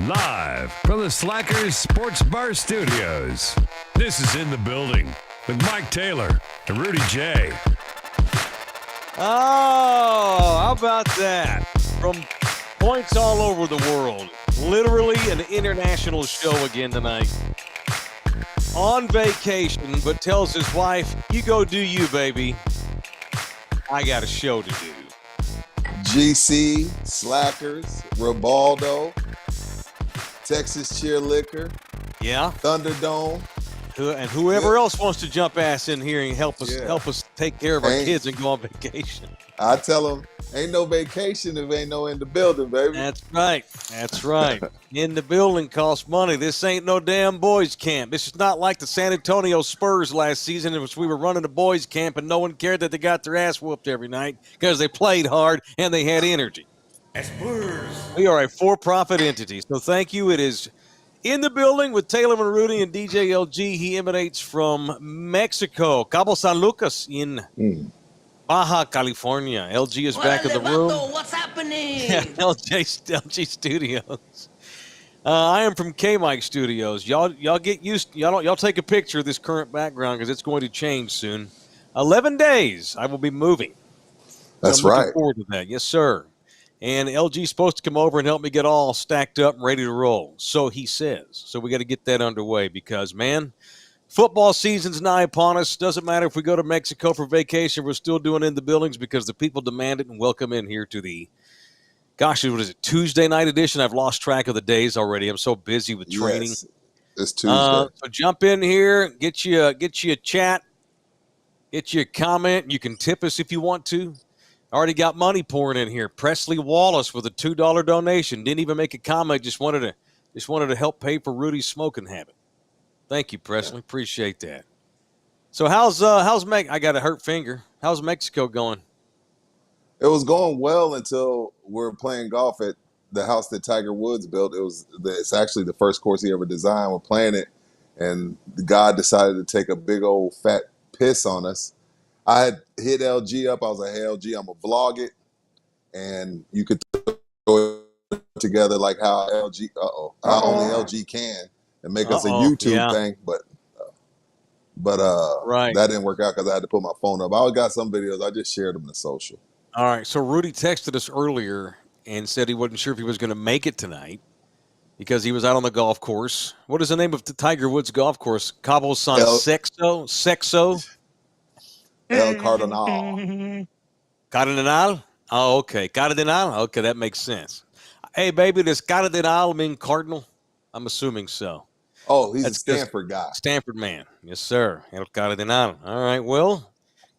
Live from the Slackers Sports Bar Studios, this is In the Building with Mike Taylor and Rudy J. Oh, how about that? From points all over the world. Literally an international show again tonight. On vacation, but tells his wife, you go do you, baby. I got a show to do. GC, Slackers, Ribaldo, Texas Cheer Liquor, yeah, Thunderdome, and whoever else wants to jump ass in here and help us take care of our kids and go on vacation. I tell them, ain't no vacation if ain't no in the building, baby. That's right. That's right. In the building costs money. This ain't no damn boys camp. This is not like the San Antonio Spurs last season in which we were running a boys camp and no one cared that they got their ass whooped every night because they played hard and they had energy. We are a for-profit entity, so thank you. It is In the Building with Taylor and Rudy and DJ LG. He emanates from Mexico, Cabo San Lucas in Baja California. LG is back in the room. What's happening? Yeah, LG Studios. I am from K-Mike Studios. Y'all get used. Y'all take a picture of this current background because it's going to change soon. 11 days, I will be moving. That's I'm looking right. forward to that. Yes, sir. And LG's supposed to come over and help me get all stacked up and ready to roll. So he says. So we got to get that underway because, man, football season's nigh upon us. Doesn't matter if we go to Mexico for vacation. We're still doing In the Buildings because the people demand it and welcome in here to the, gosh, what is it, Tuesday night edition? I've lost track of the days already. I'm so busy with training. Yes, it's Tuesday. So jump in here, get you a chat, get you a comment. You can tip us if you want to. Already got money pouring in here. Presley Wallace with a $2 donation. Didn't even make a comment. Just wanted to help pay for Rudy's smoking habit. Thank you, Presley. Appreciate that. So how's I got a hurt finger. How's Mexico going? It was going well until we're playing golf at the house that Tiger Woods built. It's actually the first course he ever designed. We're playing it, and God decided to take a big old fat piss on us. I had hit LG up. I was like, hey, LG, I'm going to vlog it. And you could throw it together like how only LG can and make us a YouTube thing. But right. That didn't work out because I had to put my phone up. I always got some videos. I just shared them to social. All right. So Rudy texted us earlier and said he wasn't sure if he was going to make it tonight because he was out on the golf course. What is the name of the Tiger Woods golf course? Cabo San El, Sexo? El Cardinal. Cardinal? Oh, okay. Cardinal? Okay, that makes sense. Hey, baby, does Cardinal mean cardinal? I'm assuming so. Oh, he's a That's just Stanford guy. Stanford man. Yes, sir. El Cardinal. All right, well,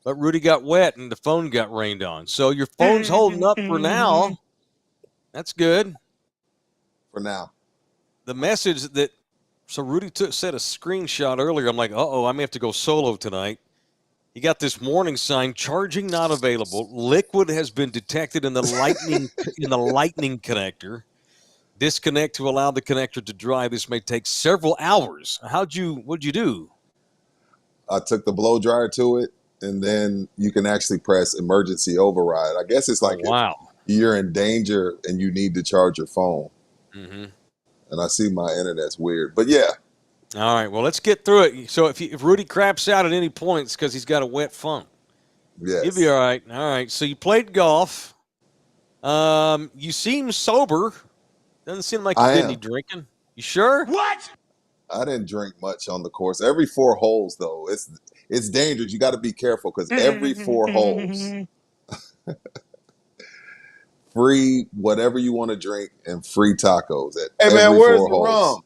but Rudy got wet and the phone got rained on. So your phone's holding up for now. That's good. For now. The message that so Rudy set a screenshot earlier. I'm like, I may have to go solo tonight. You got this warning sign: charging not available. Liquid has been detected in the lightning connector. Disconnect to allow the connector to dry. This may take several hours. What'd you do? I took the blow dryer to it, and then you can actually press emergency override. I guess it's like Wow. if you're in danger and you need to charge your phone. Mm-hmm. And I see my internet's weird, but yeah. All right, well, let's get through it. So if Rudy craps out at any point, it's because he's got a wet phone. Yes. You'll be all right. All right, so you played golf. You seem sober. Doesn't seem like you did any drinking. You sure? What? I didn't drink much on the course. Every 4 holes, though, it's dangerous. You got to be careful because every 4 holes, free whatever you want to drink and free tacos at Hey, man, every where's 4 the holes.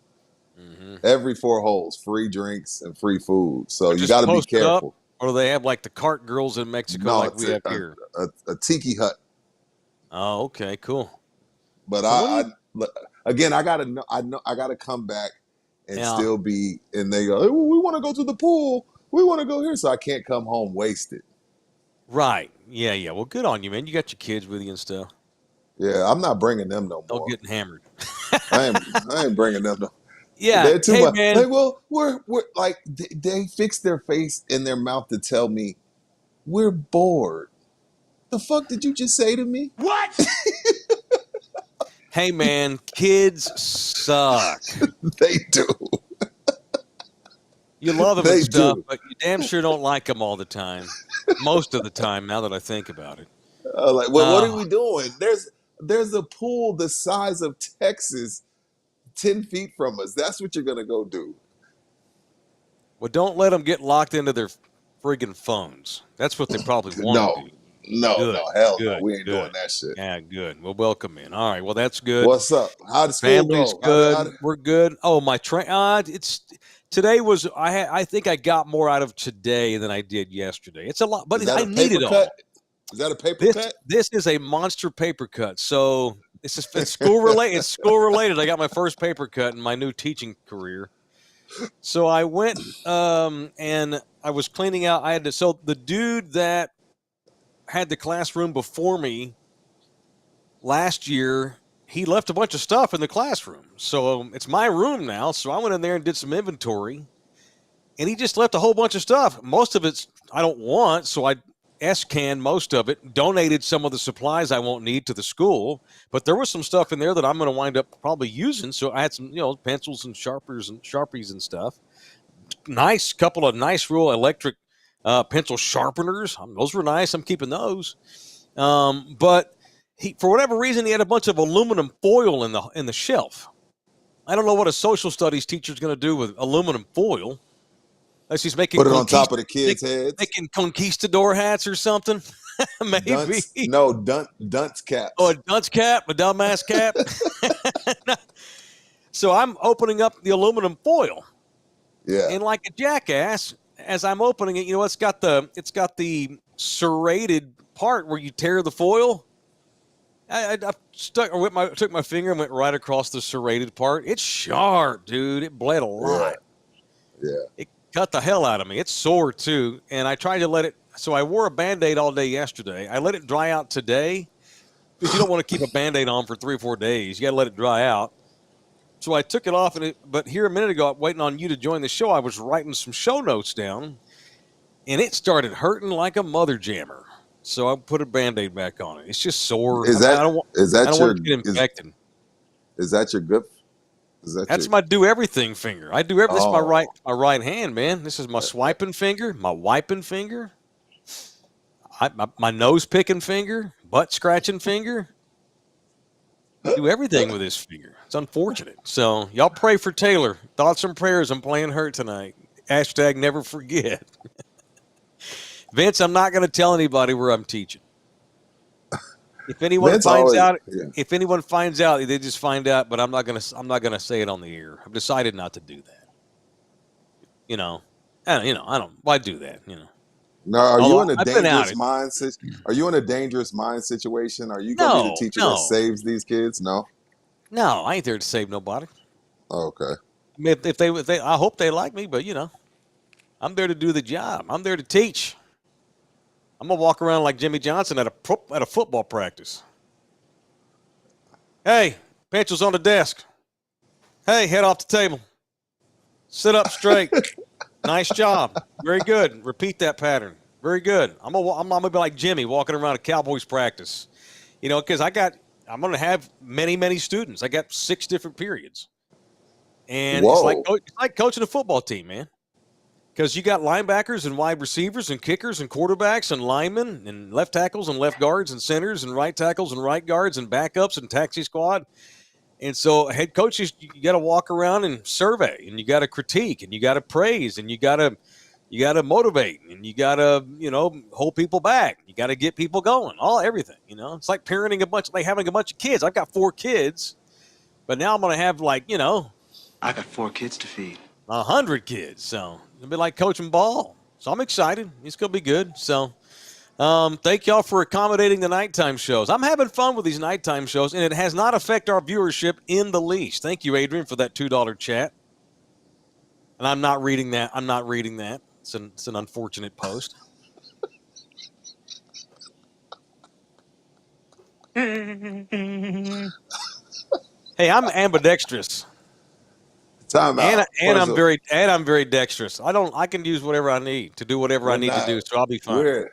rum? Mm-hmm. Every 4 holes, free drinks and free food. So you Just got to be post it up, careful. or do they have like the cart girls in Mexico No, like it's we have here? a tiki hut. Oh, okay, cool. But So again, I gotta come back and Yeah. still be. And they go, hey, we want to go to the pool. We want to go here, so I can't come home wasted. Right. Yeah. Well, good on you, man. You got your kids with you and stuff. Yeah, I'm not bringing them no No more. getting hammered. I ain't bringing them no. Yeah. They're too Hey, much. man. Like, well, we're like they fix their face in their mouth to tell me we're bored. The fuck did you just say to me? What? Hey, man. Kids suck. They do. You love them They and stuff, do. but you damn sure don't like them all the time. Most of the time, now that I think about it. Like, well, what are we doing? There's a pool the size of Texas, 10 feet from us. That's what you're gonna go do. Well, don't let them get locked into their friggin' phones. That's what they probably want to do. Good, Hell no. good, We ain't doing good. that shit. Yeah, good. Well, welcome in. All right. Well, that's good. What's up? How did school Family's go? good. We're good. Oh, my train. Today was. I think I got more out of today than I did yesterday. It's a lot, but is that I a need paper it all. cut? Is that a paper cut? This is a monster paper cut. So it's school related. It's school related. I got my first paper cut in my new teaching career. So I went and I was cleaning out. So the dude that had the classroom before me last year, he left a bunch of stuff in the classroom. So it's my room now. So I went in there and did some inventory, and he just left a whole bunch of stuff. Most of it's I don't want, so I S-canned most of it, donated some of the supplies I won't need to the school, but there was some stuff in there that I'm going to wind up probably using. So I had some, pencils and Sharpies and stuff. Couple of nice real electric pencil sharpeners. Those were nice. I'm keeping those. But for whatever reason, he had a bunch of aluminum foil in the shelf. I don't know what a social studies teacher is going to do with aluminum foil. Unless he's making Put it on top of the kids' heads. making conquistador hats or something. Maybe. Dunce caps. Oh, a dunce cap, a dumbass cap. So I'm opening up the aluminum foil. Yeah. And like a jackass, as I'm opening it, it's got the serrated part where you tear the foil. I took my finger and went right across the serrated part. It's sharp, dude. It bled a lot. Yeah. It cut the hell out of me. It's sore too. And I tried to let it. So I wore a Band-Aid all day yesterday. I let it dry out today because you don't want to keep a Band-Aid on for 3 or 4 days. You got to let it dry out. So I took it off, but here a minute ago, waiting on you to join the show, I was writing some show notes down, and it started hurting like a mother jammer. So I put a Band-Aid back on it. It's just sore. I don't want to get infected. Is that your good? That's my do everything finger. I do everything. This is my right hand, man. This is my swiping finger, my wiping finger. my nose picking finger, butt scratching finger. Do everything with his finger. It's unfortunate. So y'all pray for Taylor. Thoughts and prayers. I'm playing hurt tonight. Hashtag never forget. Vince, I'm not going to tell anybody where I'm teaching. If anyone Vince finds always- out, yeah. if anyone finds out, they just find out. But I'm not gonna say it on the air. I've decided not to do that. I don't. Why do that? Now, are you Although in a I've been out dangerous it. mind? Are you in a dangerous mind situation? Are you gonna be the teacher that saves these kids? No. No, I ain't there to save nobody. Oh, okay. I mean, if they, I hope they like me, but I'm there to do the job. I'm there to teach. I'm gonna walk around like Jimmy Johnson at a football practice. Hey, pencils on the desk. Hey, head off the table. Sit up straight. Nice job. Very good. Repeat that pattern. Very good. I'm gonna be like Jimmy walking around a Cowboys practice. Because I'm gonna have many, many students. I got 6 different periods, and it's like coaching a football team, man. Because you got linebackers and wide receivers and kickers and quarterbacks and linemen and left tackles and left guards and centers and right tackles and right guards and backups and taxi squad. And so head coaches, you got to walk around and survey, and you got to critique, and you got to praise, and you got to motivate, and you got to hold people back. You got to get people going. Everything. It's like parenting having a bunch of kids. I've got 4 kids, but now I'm going to have I got 4 kids to feed. 100 kids. So it'll be like coaching ball. So I'm excited. It's going to be good. So thank y'all for accommodating the nighttime shows. I'm having fun with these nighttime shows, and it has not affected our viewership in the least. Thank you, Adrian, for that $2 chat. And I'm not reading that. It's an unfortunate post. Hey, I'm ambidextrous. Time out. And I'm very dexterous. I can use whatever I need to do whatever I need to do, so I'll be fine.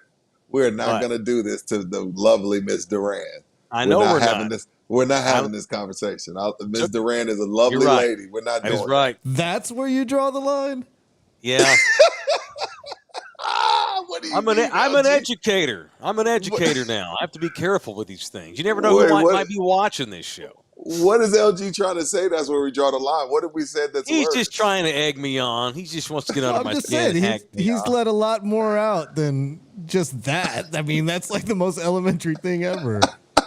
We're not going to do this to the lovely Miss Duran. I know we're having not. this. We're not having this conversation. Miss Duran is a lovely lady. We're not doing that. Is right. That's where you draw the line? Yeah. What do you I'm an educator. I'm an educator now. I have to be careful with these things. You never know who might be watching this show. What is LG trying to say? That's where we draw the line. What have we said that's He's worse? just trying to egg me on. He just wants to get under my skin. He's let a lot more out than just that. I mean, that's like the most elementary thing ever.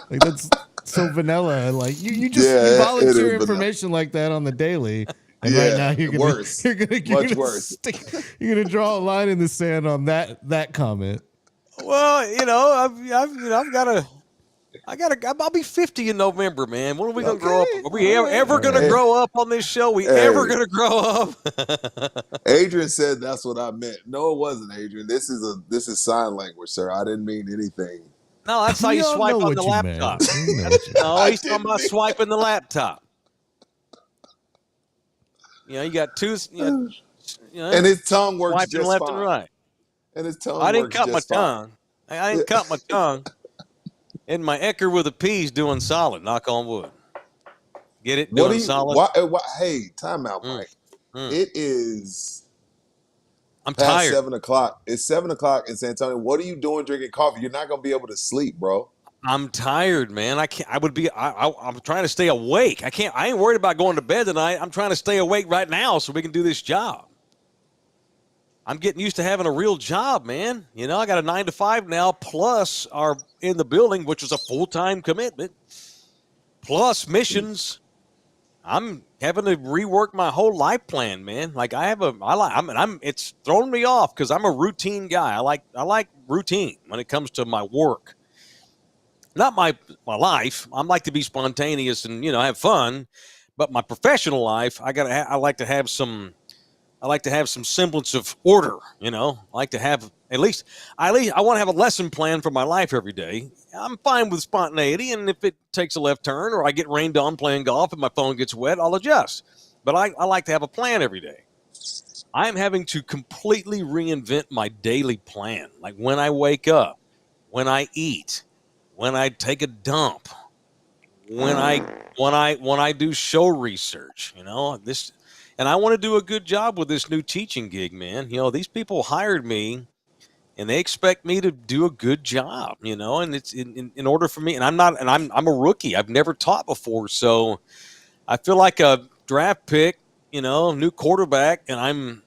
Like that's so vanilla. Like you volunteer information like that on the daily. And right now you're gonna draw a line in the sand on that comment. Well, I'll be 50 in November, man. When are we gonna grow up? Are we ever gonna grow up on this show? Ever gonna grow up? Adrian said that's what I meant. No, it wasn't, Adrian. This is sign language, sir. I didn't mean anything. No, that's how you swipe on the laptop. No, he's talking about swiping the laptop. You got 2. And his tongue works just left fine. And right. And his tongue. I didn't cut my fine. tongue. I didn't cut my tongue. And my Ecker with a P's doing solid. Knock on wood. Get it? Doing solid. Hey, time out, Mike. It is. I'm past tired. 7 o'clock. It's 7 o'clock in San Antonio. What are you doing drinking coffee? You're not gonna be able to sleep, bro. I'm tired, man. I can't. I'm trying to stay awake. I ain't worried about going to bed tonight. I'm trying to stay awake right now so we can do this job. I'm getting used to having a real job, man. I got a 9 to 5 now, plus our in the building, which is a full-time commitment, plus missions. I'm having to rework my whole life plan, man. Like it's thrown me off because I'm a routine guy. I like routine when it comes to my work. Not my life. I like to be spontaneous and have fun, but my professional life, I like to have some semblance of order. I like to have at least I want to have a lesson plan for my life every day. I'm fine with spontaneity, and if it takes a left turn or I get rained on playing golf and my phone gets wet, I'll adjust. But I like to have a plan every day. I'm having to completely reinvent my daily plan, like when I wake up, when I eat, when I take a dump, when I do show research, this, and I want to do a good job with this new teaching gig, man. These people hired me and they expect me to do a good job, and it's in order for me, and I'm a rookie. I've never taught before, so I feel like a draft pick, new quarterback, and I'm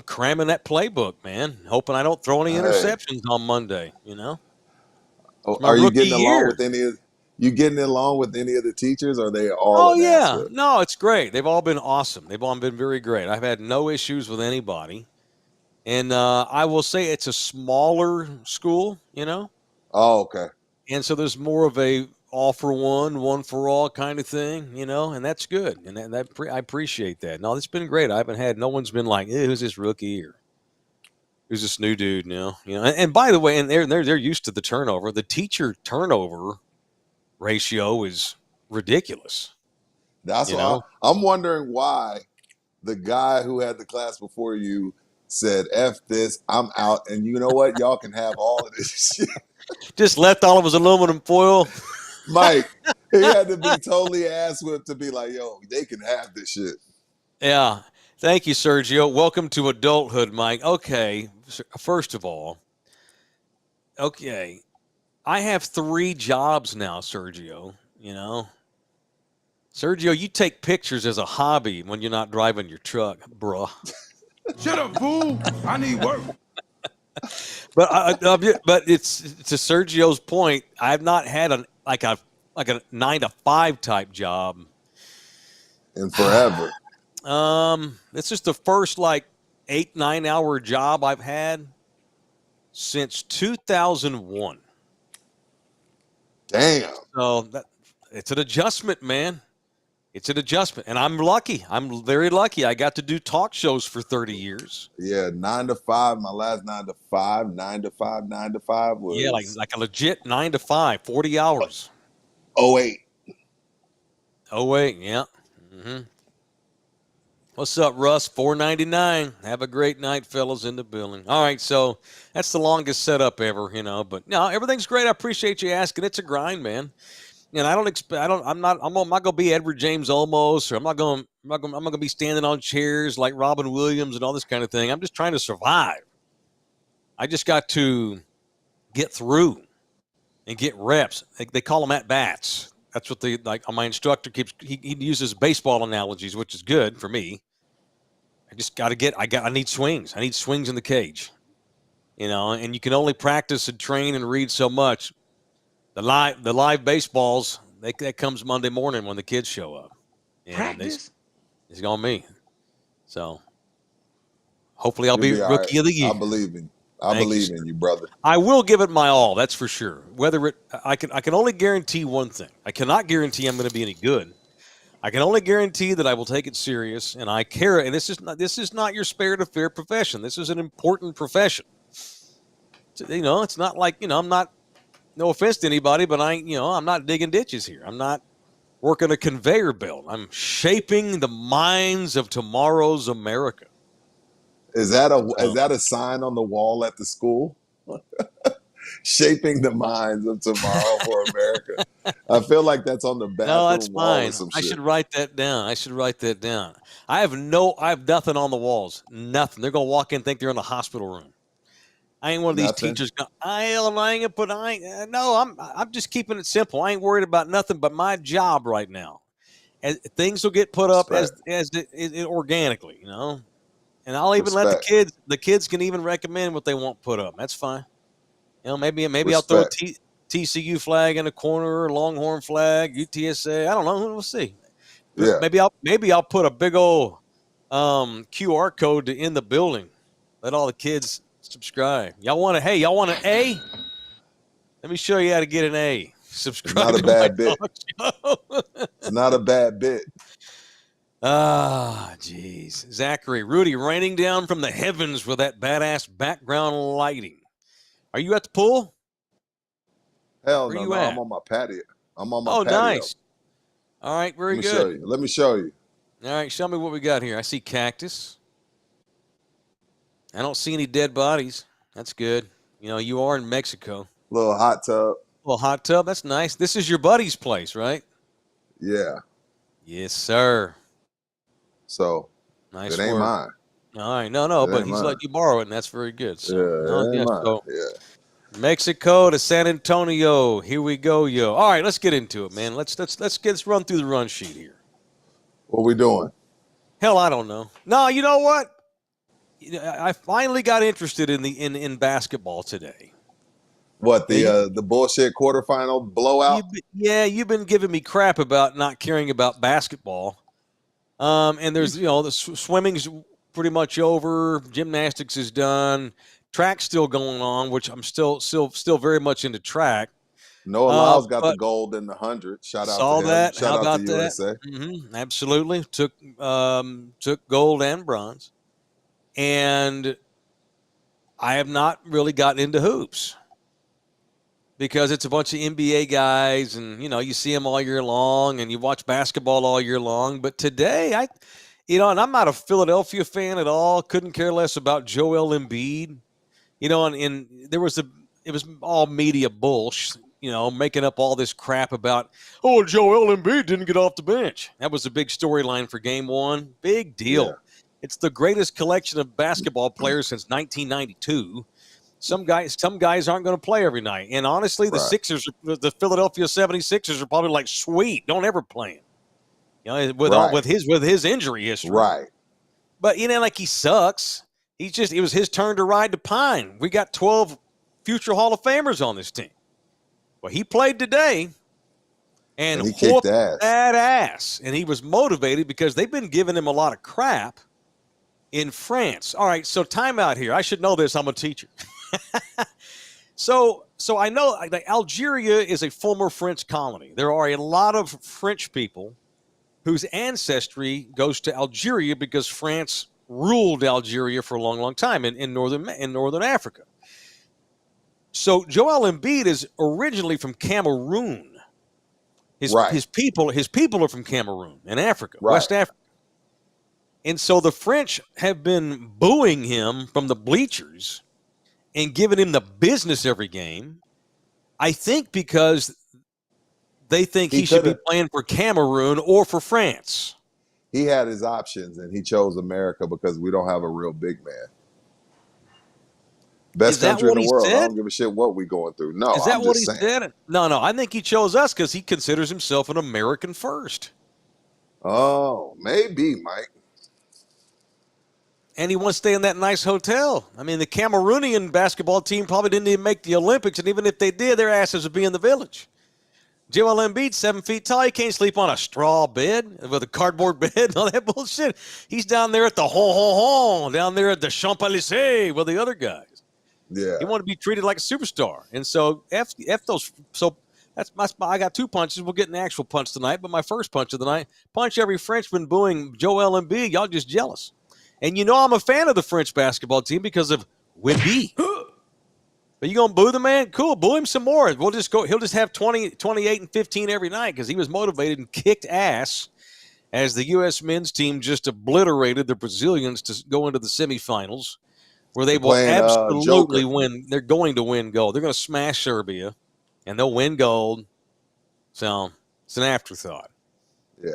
cramming that playbook, man, hoping I don't throw any Hey, interceptions on Monday, It's my are you rookie getting along year. with any of the teachers? Or are they all Oh an yeah. asshole? No, it's great. They've all been awesome. They've all been very great. I've had no issues with anybody. And I will say it's a smaller school, Oh, okay. and so there's more of a all for one for all kind of thing, and that's good. And I appreciate that. No, it's been great. I haven't had no one's been like, who's this rookie or who's this new dude now? And by the way, and they're used to the turnover. The teacher turnover ratio is ridiculous. That's You why know, I'm wondering why the guy who had the class before you said, F this, I'm out. And you know what? Y'all can have all of this shit. just left all of his aluminum foil. Mike, he had to be totally ass whipped to be like, yo, they can have this shit. Yeah. Thank you, Sergio. Welcome to adulthood, Mike. Okay. First of all, okay. I have 3 jobs now, Sergio. Sergio, you take pictures as a hobby when you're not driving your truck, bruh. Shut up, fool. I need work. But it's to Sergio's point. I've not had a 9 to 5 type job. And forever. This is the first 8-9 hour job I've had since 2001. Damn. So it's an adjustment, man. It's an adjustment, and I'm lucky. I'm very lucky. I got to do talk shows for 30 years. Yeah, 9 to 5. My last 9 to 5, 9 to 5, 9 to 5 was Yeah, like a legit 9 to 5, 40 hours. 08. Oh wait, yeah. Mm-hmm. What's up, Russ? $4.99. Have a great night, fellas, in the building. All right, so that's the longest setup ever, But no, everything's great. I appreciate you asking. It's a grind, man. And I'm not gonna be Edward James Olmos, or I'm not gonna be standing on chairs like Robin Williams and all this kind of thing. I'm just trying to survive. I just got to get through and get reps. They call them at bats. That's what my instructor he uses baseball analogies, which is good for me. I just got to I need swings. I need swings in the cage. And you can only practice and train and read so much. The live baseballs, that comes Monday morning when the kids show up. And Practice? it's on me. So hopefully I'll You'll be be all rookie right. of the year. I believe in you. I Thank believe you, in you, brother. I will give it my all, that's for sure. I can only guarantee one thing. I cannot guarantee I'm going to be any good. I can only guarantee that I will take it serious, and I care. And this is not your spare to fair profession. This is an important profession. It's not like I'm not. No offense to anybody, but I'm not digging ditches here. I'm not working a conveyor belt. I'm shaping the minds of tomorrow's America. Is that a sign on the wall at the school? Shaping the minds of tomorrow for America. I feel like that's on the No, that's bathroom wall fine. or some I shit. should write that down. I have nothing on the walls. Nothing. They're gonna walk in and think they're in the hospital room. I ain't one of these Nothing. teachers. I'm just keeping it simple. I ain't worried about nothing but my job right now. Things will get put up as Respect. it organically, And I'll even let Respect. the kids can even recommend what they want put up. That's fine. Maybe I'll throw a Respect. TCU flag in a corner, Longhorn flag, UTSA. I don't know. We'll see. Yeah. Maybe I'll put a big old QR code in the building. Let all the kids subscribe. Y'all want an A? Let me show you how to get an A. It's Subscribe not a to my bad bit. talk show. It's not a bad bit. Jeez. Zachary, Rudy raining down from the heavens with that badass background lighting. Are you at the pool? Hell Where no, you no. at? I'm on my patio. I'm on my Oh, patio. nice. All right, very good. Let me show you. All right, show me what we got here. I see cactus. I don't see any dead bodies. That's good. You are in Mexico. Little hot tub. Little hot tub. That's nice. This is your buddy's place, right? Yeah. Yes, sir. So Nice it ain't work. mine. All right, no, It but ain't he's mine. let you borrow it, and that's very good. So, Yeah, it ain't mine. so Yeah. Mexico to San Antonio. Here we go, yo. All right, let's get into it, man. Let's run through the run sheet here. What we doing? Hell, I don't know. No, you know what? I finally got interested in basketball today. What, the bullshit quarterfinal blowout? You've been giving me crap about not caring about basketball. And there's the swimming's pretty much over. Gymnastics is done. Track's still going on, which I'm still very much into track. Noah Lyles got the gold in the 100. Shout out to him. That. Shout How out about to that? USA. Mm-hmm. Absolutely. Took gold and bronze. And I have not really gotten into hoops because it's a bunch of NBA guys, and you see them all year long, and you watch basketball all year long. But today, and I'm not a Philadelphia fan at all. Couldn't care less about Joel Embiid. And it was all media bullshit. Making up all this crap about, Joel Embiid didn't get off the bench. That was a big storyline for Game 1. Big deal. Yeah. It's the greatest collection of basketball players since 1992. Some guys aren't going to play every night. And honestly, the Sixers, the Philadelphia 76ers are probably like, sweet, don't ever play him. With his injury history. Right. But like he sucks. It was his turn to ride the pine. We got 12 future Hall of Famers on this team. Well, he played today and he kicked that ass. And he was motivated because they've been giving him a lot of crap in France. All right, so time out here. I should know this. I'm a teacher. So I know Algeria is a former French colony. There are a lot of French people whose ancestry goes to Algeria because France ruled Algeria for a long, long time in northern Africa. So Joel Embiid is originally from Cameroon. His people are from Cameroon in Africa, West Africa. And so the French have been booing him from the bleachers and giving him the business every game, I think because they think he should be playing for Cameroon or for France. He had his options, and he chose America because we don't have a real big man. Best country in the world. I don't give a shit what we going through. No, is that I'm what just he saying. said? No. I think he chose us because he considers himself an American first. Oh, maybe, Mike. And he wants to stay in that nice hotel. I mean, the Cameroonian basketball team probably didn't even make the Olympics, and even if they did, their asses would be in the village. Joel Embiid, 7 feet tall. He can't sleep on a straw bed with a cardboard bed and all that bullshit. He's down there at the down there at the Champs-Élysées with the other guys. Yeah. He wanted to be treated like a superstar. And so, F those. So that's I got 2 punches. We'll get an actual punch tonight, but my first punch of the night, punch every Frenchman booing Joel Embiid. Y'all just jealous. And I'm a fan of the French basketball team because of Wemby. But you going to boo the man? Cool, boo him some more. We'll just go. He'll just have 20, 28, and 15 every night because he was motivated and kicked ass as the U.S. men's team just obliterated the Brazilians to go into the semifinals where they will absolutely win. They're going to win gold. They're going to smash Serbia, and they'll win gold. So it's an afterthought. Yeah.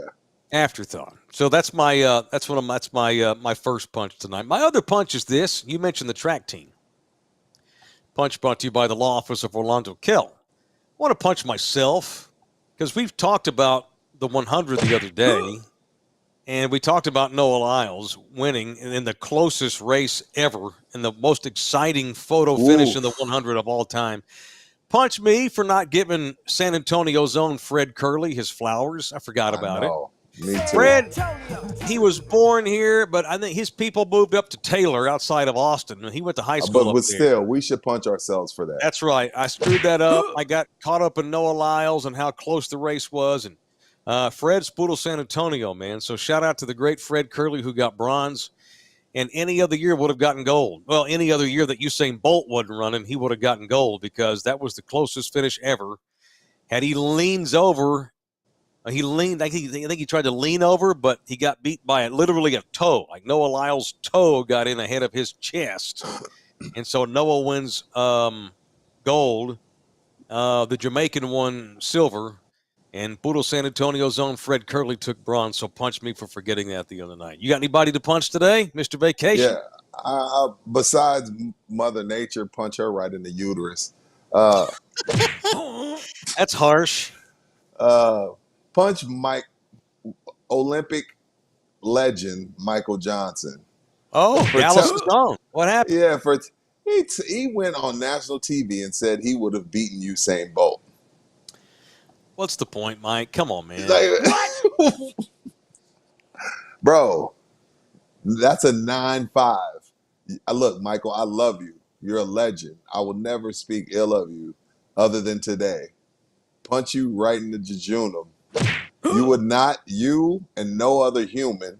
Afterthought. So that's my my first punch tonight. My other punch is this. You mentioned the track team. Punch brought to you by the law office of Orlando Kell. I want to punch myself because we've talked about the 100 the other day, and we talked about Noah Lyles winning in the closest race ever and the most exciting photo finish in the 100 of all time. Punch me for not giving San Antonio's own Fred Curley his flowers. I forgot about it. Me too. Fred, he was born here, but I think his people moved up to Taylor outside of Austin. He went to high school but still, we should punch ourselves for that. That's right. I screwed that up. I got caught up in Noah Lyles and how close the race was. And Fred spoodled San Antonio, man. So shout out to the great Fred Curley who got bronze. And any other year would have gotten gold. Well, any other year that Usain Bolt wasn't running, he would have gotten gold because that was the closest finish ever. Had he leans over, I think he tried to lean over, but he got beat by literally a toe. Like Noah Lyles' toe got in ahead of his chest. And so Noah wins gold. The Jamaican won silver. And Poodle San Antonio's own Fred Curley took bronze, so punch me for forgetting that the other night. You got anybody to punch today, Mr. Vacation? Yeah. Besides Mother Nature, punch her right in the uterus. That's harsh. Punch Olympic legend Michael Johnson. Oh, Dallas' own. What happened? Yeah, he went on national TV and said he would have beaten Usain Bolt. What's the point, Mike? Come on, man. Bro, that's a 9.5. Look, Michael, I love you. You're a legend. I will never speak ill of you other than today. Punch you right in the jejunum. You and no other human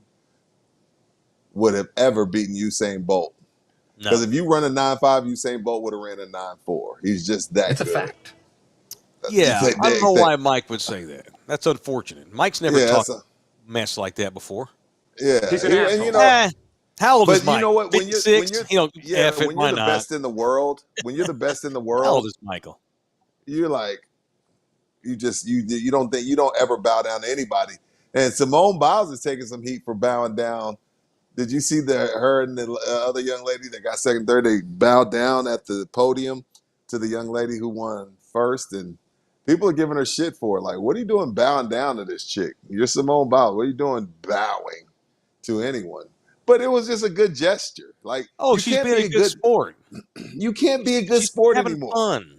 would have ever beaten Usain Bolt. Because if you run a 9.5, Usain Bolt would have ran a 9.4. He's just that good. It's a fact. Yeah, I don't know why Mike would say that. That's unfortunate. Mike's never talked mess like that before. Yeah. And how old is Mike? You know what? When you're the not? best in the world, when you're the best in the world, how old is Michael? You're like, you don't ever bow down to anybody. And Simone Biles is taking some heat for bowing down. Did you see her and the other young lady that got second, third? They bowed down at the podium to the young lady who won first, and people are giving her shit for it. Like, what are you doing bowing down to this chick? You're Simone Biles. What are you doing bowing to anyone? But it was just a good gesture. Like, she's being a good sport. You can't be a good sport anymore. Fun.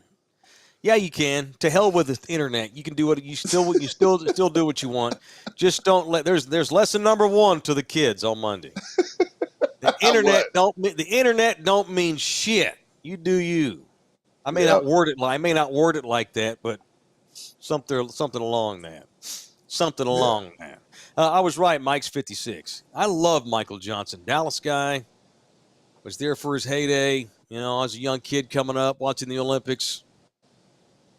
Yeah, you can. To hell with the internet. You can do what you still do what you want. Just don't let there's lesson number 1 to the kids on Monday. The internet don't mean shit. You do you. I may not word it like that, but something along that. Something along that. I was right. Mike's 56. I love Michael Johnson. Dallas guy. Was there for his heyday. You know, as a young kid coming up, watching the Olympics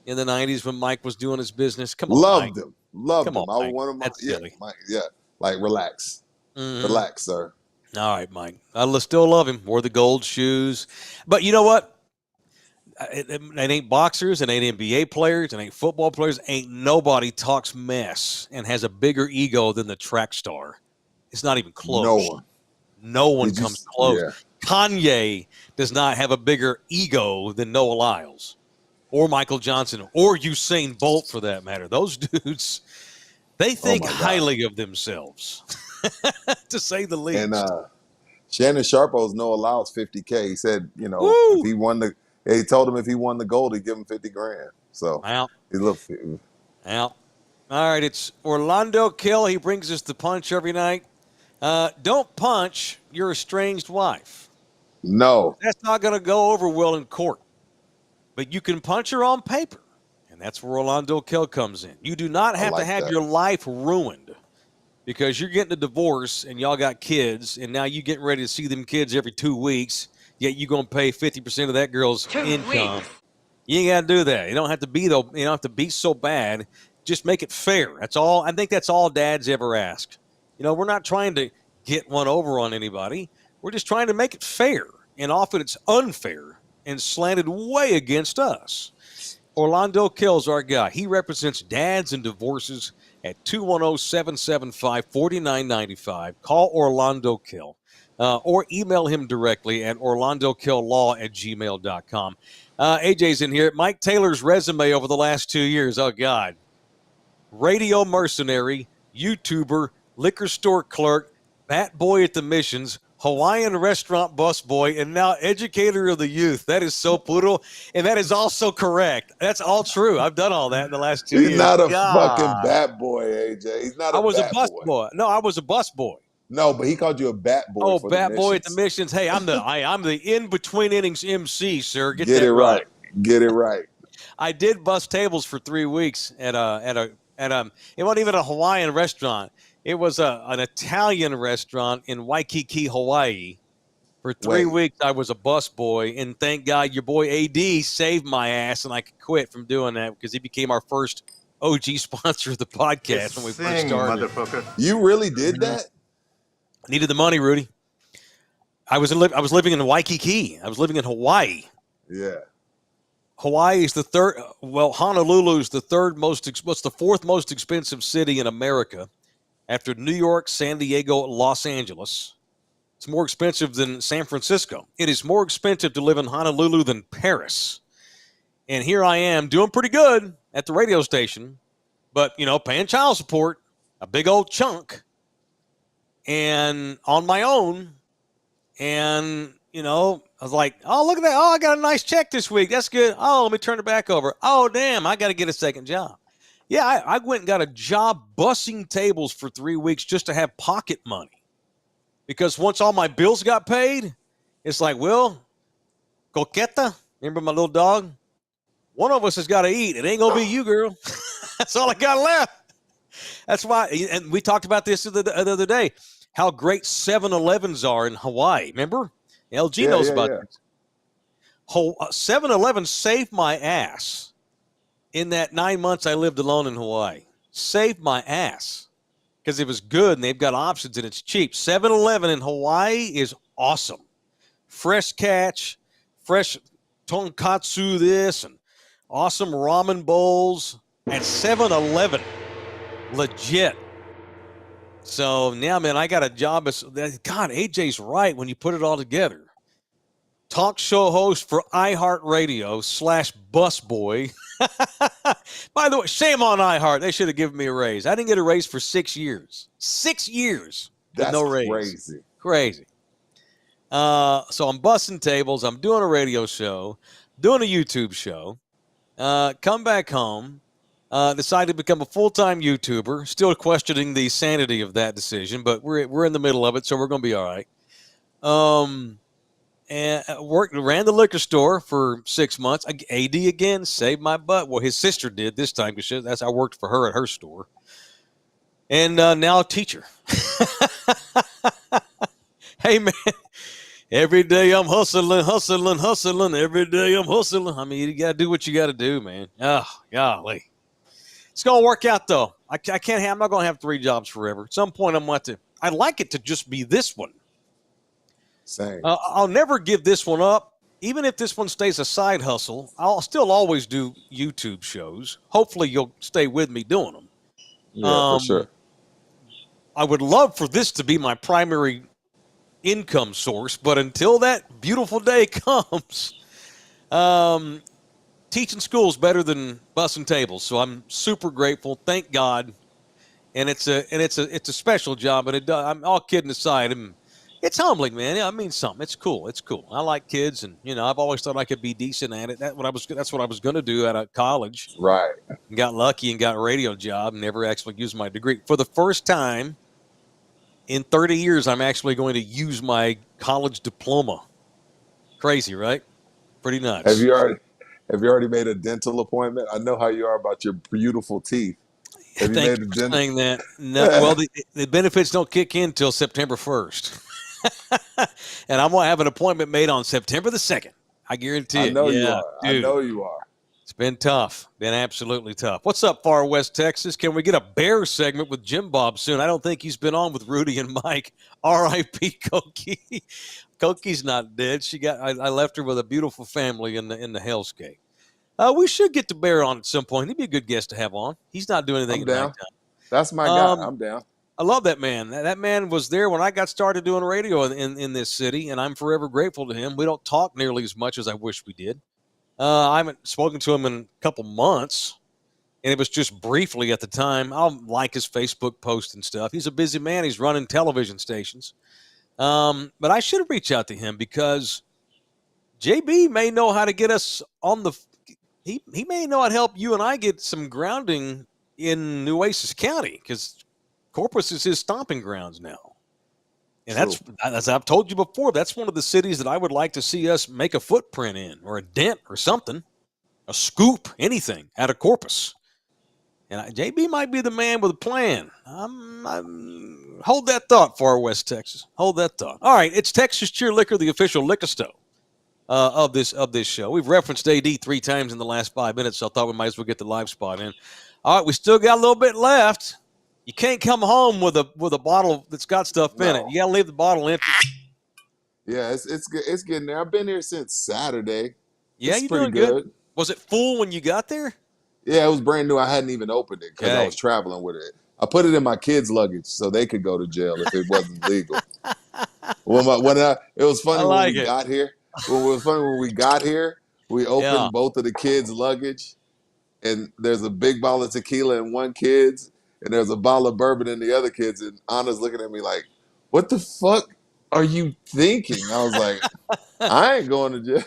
in the 90s when Mike was doing his business. Come on, Loved Mike. him. Loved Come him. on, I was one of my silly. Mike, like relax. Mm-hmm. Relax, sir. All right, Mike. I still love him. Wore the gold shoes. But you know what? It ain't boxers, it ain't NBA players, it ain't football players. Ain't nobody talks mess and has a bigger ego than the track star. It's not even close. No one comes close. Yeah. Kanye does not have a bigger ego than Noah Lyles or Michael Johnson or Usain Bolt for that matter. Those dudes, they think highly of themselves, to say the least. And Shannon Sharp owes Noah Lyles $50K. He said, if he won he told him if he won the gold, he'd give him $50,000. So he looked out. All right, it's Orlando Kill. He brings us the punch every night. Don't punch your estranged wife. No. That's not going to go over well in court. But you can punch her on paper. And that's where Orlando Kill comes in. You do not have to have your life ruined because you're getting a divorce and y'all got kids, and now you're getting ready to see them kids every 2 weeks, yet you're going to pay 50% of that girl's income. You ain't got to do that. You don't have to be so bad. Just make it fair. That's all. I think that's all dads ever ask. We're not trying to get one over on anybody. We're just trying to make it fair. And often it's unfair and slanted way against us. Orlando Kill's our guy. He represents dads and divorces at 210-775-4995. Call Orlando Kill or email him directly at orlandokilllaw@gmail.com. AJ's in here. Mike Taylor's resume over the last 2 years. Oh, God. Radio mercenary, YouTuber, liquor store clerk, bat boy at the missions, Hawaiian restaurant busboy, and now educator of the youth. That is so poodle, and that is also correct. That's all true. I've done all that in the last 2 years. He's not a fucking bat boy, AJ. He's not. I was a bus boy. No, I was a bus boy. No, but he called you a bat boy. Oh, bat boy at the missions. Hey, I'm the in between innings MC, sir. Get that right. Get it right. I did bus tables for 3 weeks at it wasn't even a Hawaiian restaurant. It was an Italian restaurant in Waikiki, Hawaii. For 3 weeks, I was a bus boy, and thank God your boy AD saved my ass, and I could quit from doing that because he became our first OG sponsor of the podcast when we first started. Motherfucker. You really did that? I needed the money, Rudy. I was living in Waikiki. I was living in Hawaii. Yeah. Hawaii is the third. Well, Honolulu is the what's the fourth most expensive city in America after New York, San Diego, Los Angeles. It's more expensive than San Francisco. It is more expensive to live in Honolulu than Paris. And here I am doing pretty good at the radio station, but, paying child support, a big old chunk, and on my own. And, I was like, oh, look at that. Oh, I got a nice check this week. That's good. Oh, let me turn it back over. Oh, damn, I got to get a second job. Yeah, I went and got a job bussing tables for 3 weeks just to have pocket money. Because once all my bills got paid, it's like, well, Coqueta, remember my little dog? One of us has got to eat. It ain't going to be you, girl. That's all I got left. That's why, and we talked about this the other day, how great 7-Elevens are in Hawaii. Remember? LG knows about this. 7-Eleven saved my ass in that 9 months I lived alone in Hawaii. Saved my ass because it was good and they've got options and it's cheap. 7-Eleven in Hawaii is awesome. Fresh catch, fresh tonkatsu this, and awesome ramen bowls at 7-Eleven. Legit. So now, man, I got a job. God, AJ's right when you put it all together. Talk show host for iHeartRadio / busboy. By the way, shame on iHeart. They should have given me a raise. I didn't get a raise for 6 years. 6 years with no raise. Crazy. So I'm busting tables. I'm doing a radio show, doing a YouTube show. Come back home. Decided to become a full-time YouTuber. Still questioning the sanity of that decision, but we're in the middle of it, so we're going to be all right. And ran the liquor store for 6 months. AD again, saved my butt. Well, his sister did this time because I worked for her at her store. And now a teacher. Hey, man. Every day I'm hustling. Every day I'm hustling. I mean, you got to do what you got to do, man. Oh, golly. It's going to work out, though. I'm not going to have 3 jobs forever. At some point, I'd like it to just be this one. Same. I'll never give this one up. Even if this one stays a side hustle, I'll still always do YouTube shows. Hopefully, you'll stay with me doing them. Yeah, for sure. I would love for this to be my primary income source, but until that beautiful day comes, teaching school is better than bussing tables. So I'm super grateful. Thank God. And it's a special job. And I'm all kidding aside. It's humbling, man. Yeah, I mean something. It's cool. I like kids, and I've always thought I could be decent at it. That's what I was going to do out of college. Right. And got lucky and got a radio job. And never actually used my degree. For the first time in 30 years, I'm actually going to use my college diploma. Crazy, right? Pretty nuts. Have you already made a dental appointment? I know how you are about your beautiful teeth. Have Thank you for saying that. No, well, the benefits don't kick in until September 1st. And I'm going to have an appointment made on September the 2nd. I guarantee it. I know you are. Dude, I know you are. It's been tough. Been absolutely tough. What's up, Far West Texas? Can we get a Bears segment with Jim Bob soon? I don't think he's been on with Rudy and Mike. R.I.P. Cokie. Cokie's not dead. I left her with a beautiful family in the hellscape. We should get the Bear on at some point. He'd be a good guest to have on. He's not doing anything I'm down. at nighttime. That's my guy. I'm down. I love that man. That man was there when I got started doing radio in this city, and I'm forever grateful to him. We don't talk nearly as much as I wish we did. I haven't spoken to him in a couple months, and it was just briefly at the time. I'll like his Facebook post and stuff. He's a busy man. He's running television stations. But I should reach out to him because JB may know how to get us on the – he may know how to help you and I get some grounding in Nueces County because Corpus is his stomping grounds now. And that's, as I've told you before, that's one of the cities that I would like to see us make a footprint in or a dent or something, a scoop, anything out of Corpus. And JB might be the man with a plan. Hold that thought, Far West Texas. Hold that thought. All right, it's Texas Cheer Liquor, the official liquor store of this show. We've referenced AD 3 times in the last 5 minutes, so I thought we might as well get the live spot in. All right, we still got a little bit left. You can't come home with a bottle that's got stuff in it. You got to leave the bottle empty. Yeah, it's getting there. I've been here since Saturday. Yeah, it's you're pretty doing good. Was it full when you got there? Yeah, it was brand new. I hadn't even opened it because I Okay. was traveling with it. I put it in my kids' luggage so they could go to jail if it wasn't legal. It was I funny when like we it. got here. We Yeah. opened both of the kids' luggage, and there's a big bottle of tequila in one kid's, and there's a bottle of bourbon in the other kid's. And Anna's looking at me like, "What the fuck are you thinking?" I was like, "I ain't going to jail."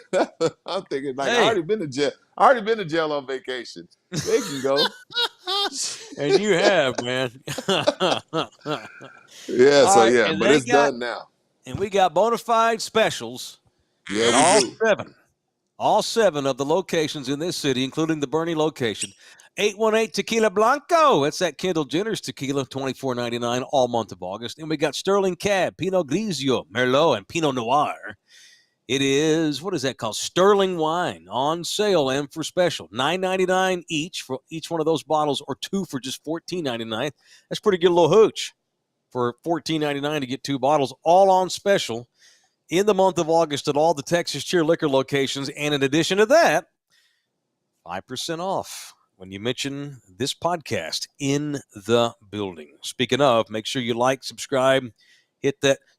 I'm thinking like, I Hey. already been to jail. I already been to jail on vacation. They can go. And you have, man. Yeah. All So right, yeah, and but they it's got done now. and we got bona fide specials Yeah, at we do. all seven of the locations in this city, including the Bernie location. 818 Tequila Blanco. That's that Kendall Jenner's tequila, $24.99 all month of August. And we got Sterling Cab, Pinot Grigio, Merlot, and Pinot Noir. It is, what is that called? Sterling wine on sale and for special. $9.99 each for each one of those bottles, or two for just $14.99. That's pretty good little hooch for $14.99 to get two bottles, all on special in the month of August at all the Texas Cheer Liquor locations. And in addition to that, 5% off when you mention this podcast in the building. Speaking of, make sure you like, subscribe,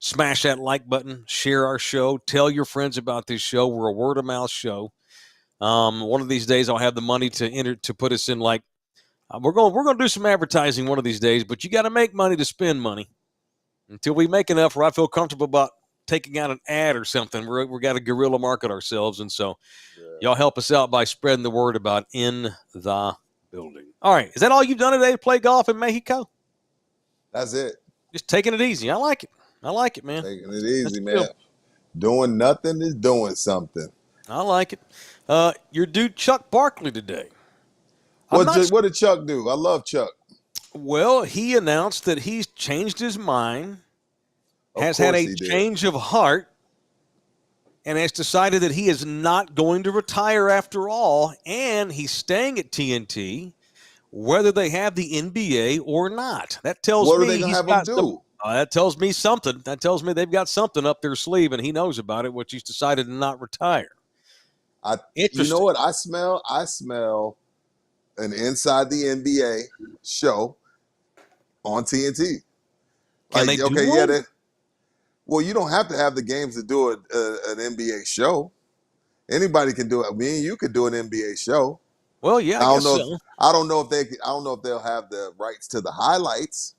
smash that like button, share our show, tell your friends about this show. We're a word of mouth show. One of these days I'll have the money to put us in we're going to do some advertising one of these days, but you got to make money to spend money. Until we make enough where I feel comfortable about taking out an ad or something, we're got to guerrilla market ourselves. And so y'all help us out by spreading the word about In the Building. All right. Is that all you've done today to play golf in Mexico? That's it. Just taking it easy. I like it. I like it, man. Taking it easy, That's man. cool. Doing nothing is doing something. I like it. Your dude Chuck Barkley today. What did Chuck do? I love Chuck. Well, he announced that he's changed his mind, has had a change of heart, and has decided that he is not going to retire after all, and he's staying at TNT, whether they have the NBA or not. That tells what me are they going to have him do? That tells me something. That tells me they've got something up their sleeve, and he knows about it, which he's decided to not retire. You know what I smell? I smell an Inside the NBA show on TNT. Can they do one? Well, you don't have to have the games to do an NBA show. Anybody can do it. Me and you could do an NBA show. Well, yeah, I guess so. I don't know if they'll have the rights to the highlights,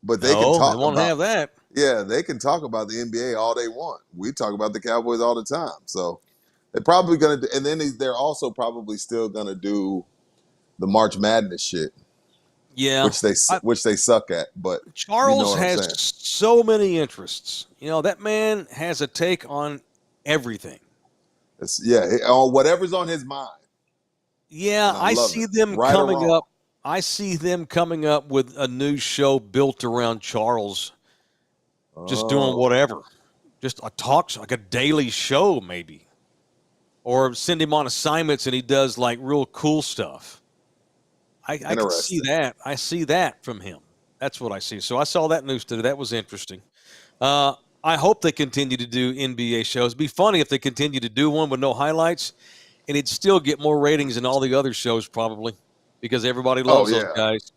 but they No, can talk. They won't have that. Yeah, they can talk about the NBA all they want. We talk about the Cowboys all the time. So they're probably going to, and then they're also probably still going to do the March Madness shit. Yeah, which they suck at. But Charles has so many interests. You know, that man has a take on everything. On whatever's on his mind. Yeah, I see them coming up. I see them coming up with a new show built around Charles, just doing whatever, just a talk, like a daily show maybe, or send him on assignments and he does like real cool stuff. I can see that. I see that from him. That's what I see. So I saw that news today. That was interesting. I hope they continue to do NBA shows. It'd be funny if they continue to do one with no highlights, and it'd still get more ratings than all the other shows probably, because everybody loves those guys.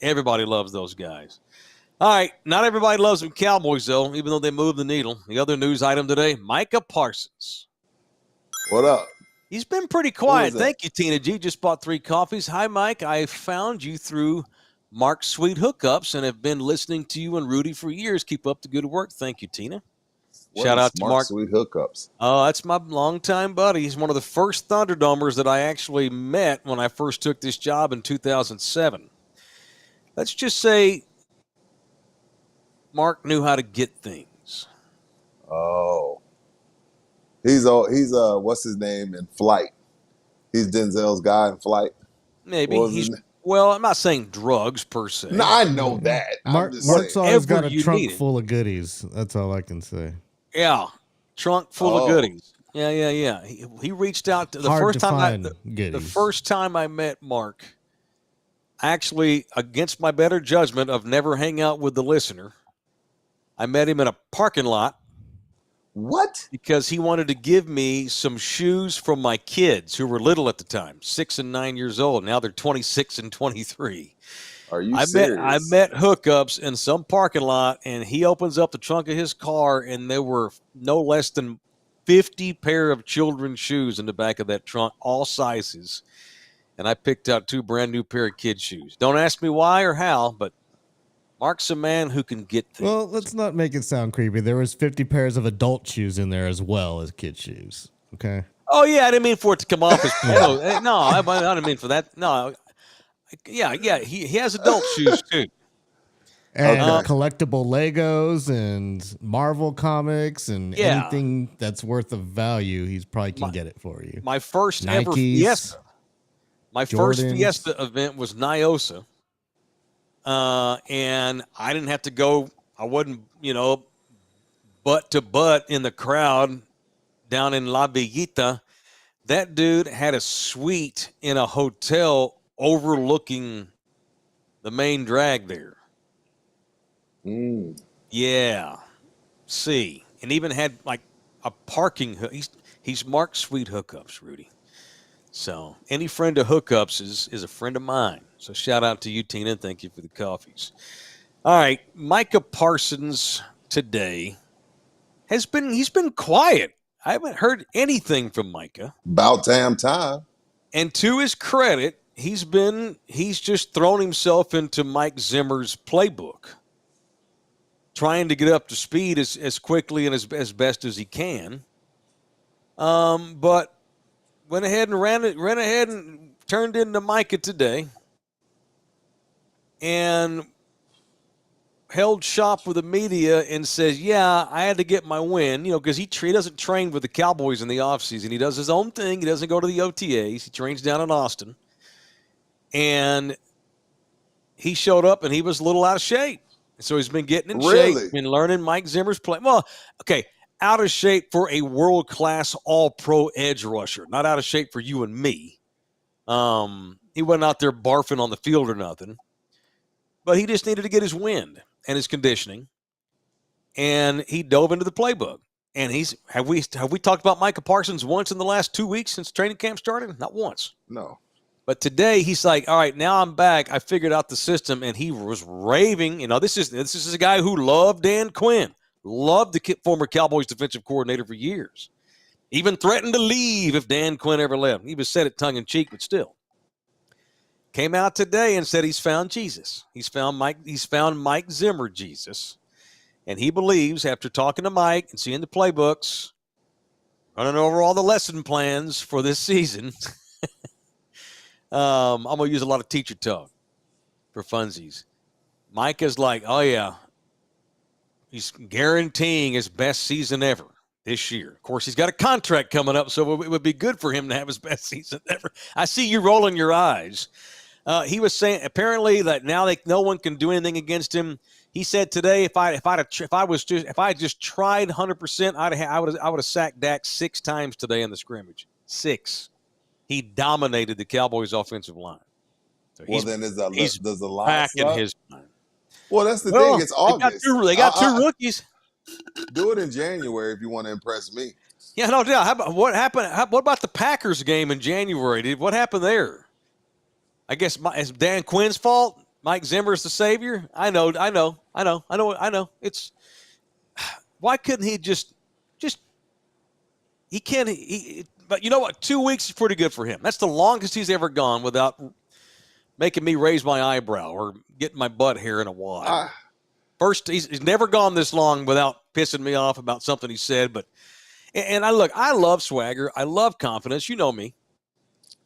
Everybody loves those guys. All right, not everybody loves them Cowboys, though, even though they move the needle. The other news item today, Micah Parsons. What up? He's been pretty quiet. Thank you, Tina G. Just bought 3 coffees. Hi, Mike. I found you through Mark's Sweet Hookups and have been listening to you and Rudy for years. Keep up the good work. Thank you, Tina. Shout out to Mark. Sweet Hookups. Oh, that's my longtime buddy. He's one of the first Thunderdomers that I actually met when I first took this job in 2007. Let's just say Mark knew how to get things. Oh. He's what's his name in Flight? He's Denzel's guy in Flight. Maybe well, I'm not saying drugs per se. No, I know that. Mark's always got a trunk full of goodies. That's all I can say. Yeah, trunk full of goodies. Yeah. He reached out to the first time I met Mark. Actually, against my better judgment of never hang out with the listener, I met him in a parking lot What? Because he wanted to give me some shoes from my kids who were little at the time, 6 and 9 years old. Now they're 26 and 23. Are you I serious? met hookups in some parking lot, and he opens up the trunk of his car, and there were no less than 50 pair of children's shoes in the back of that trunk, all sizes. And I picked out 2 brand new pair of kids' shoes. Don't ask me why or how, but Mark's a man who can get things. Well, let's not make it sound creepy. There was 50 pairs of adult shoes in there as well as kid shoes. Okay. Oh yeah, I didn't mean for it to come off as no. I didn't mean for that. No, yeah. He has adult shoes too, And Okay. collectible Legos and Marvel comics and Yeah. anything that's worth of value, he's probably can get it for you. My first ever Nikes, Fiesta. My first Jordans. Fiesta event was Nyosa, and I didn't have to go. I wasn't, butt to butt in the crowd down in La Villita. That dude had a suite in a hotel overlooking the main drag there. Mm. Yeah. See, and even had like a parking. He's Mark Sweet Hookups, Rudy. So any friend of Hookups is a friend of mine. So shout out to you, Tina, and thank you for the coffees. All right, Micah Parsons today he's been quiet. I haven't heard anything from Micah. About damn time. And to his credit, he's just thrown himself into Mike Zimmer's playbook, trying to get up to speed as quickly and as best as he can. But went ahead and ran ahead and turned into Micah today and held shop with the media and says, yeah, I had to get my win, because he doesn't train with the Cowboys in the offseason. He does his own thing. He doesn't go to the OTAs. He trains down in Austin. And he showed up and he was a little out of shape. So he's been getting in shape, been learning Mike Zimmer's play. Well, okay, out of shape for a world-class all-pro edge rusher, not out of shape for you and me. He wasn't out there barfing on the field or nothing. But he just needed to get his wind and his conditioning. And he dove into the playbook. And have we talked about Micah Parsons once in the last 2 weeks since training camp started? Not once. No. But today he's like, all right, now I'm back. I figured out the system, and he was raving. This is a guy who loved Dan Quinn, loved the former Cowboys defensive coordinator for years. Even threatened to leave if Dan Quinn ever left. He was said it tongue in cheek, but still. Came out today and said he's found Jesus. He's found Mike Zimmer Jesus. And he believes, after talking to Mike and seeing the playbooks, running over all the lesson plans for this season, I'm going to use a lot of teacher talk for funsies. Mike is like, oh, yeah, he's guaranteeing his best season ever this year. Of course, he's got a contract coming up, so it would be good for him to have his best season ever. I see you rolling your eyes. He was saying apparently that now no one can do anything against him. He said today, if I had just tried 100%, I would have sacked Dak 6 times today in the scrimmage. 6. He dominated the Cowboys' offensive line. So Well, then does the line back in suck? his line. Well, that's the thing. It's August. They got two rookies. Do it in January if you want to impress me. Yeah, no doubt. What happened? What about the Packers game in January? What happened there? I guess it's Dan Quinn's fault. Mike Zimmer's the savior. I know. It's why couldn't he just he can't. But you know what? 2 weeks is pretty good for him. That's the longest he's ever gone without making me raise my eyebrow or getting my butt hair in a wad. First, he's never gone this long without pissing me off about something he said. And I love swagger. I love confidence. You know me.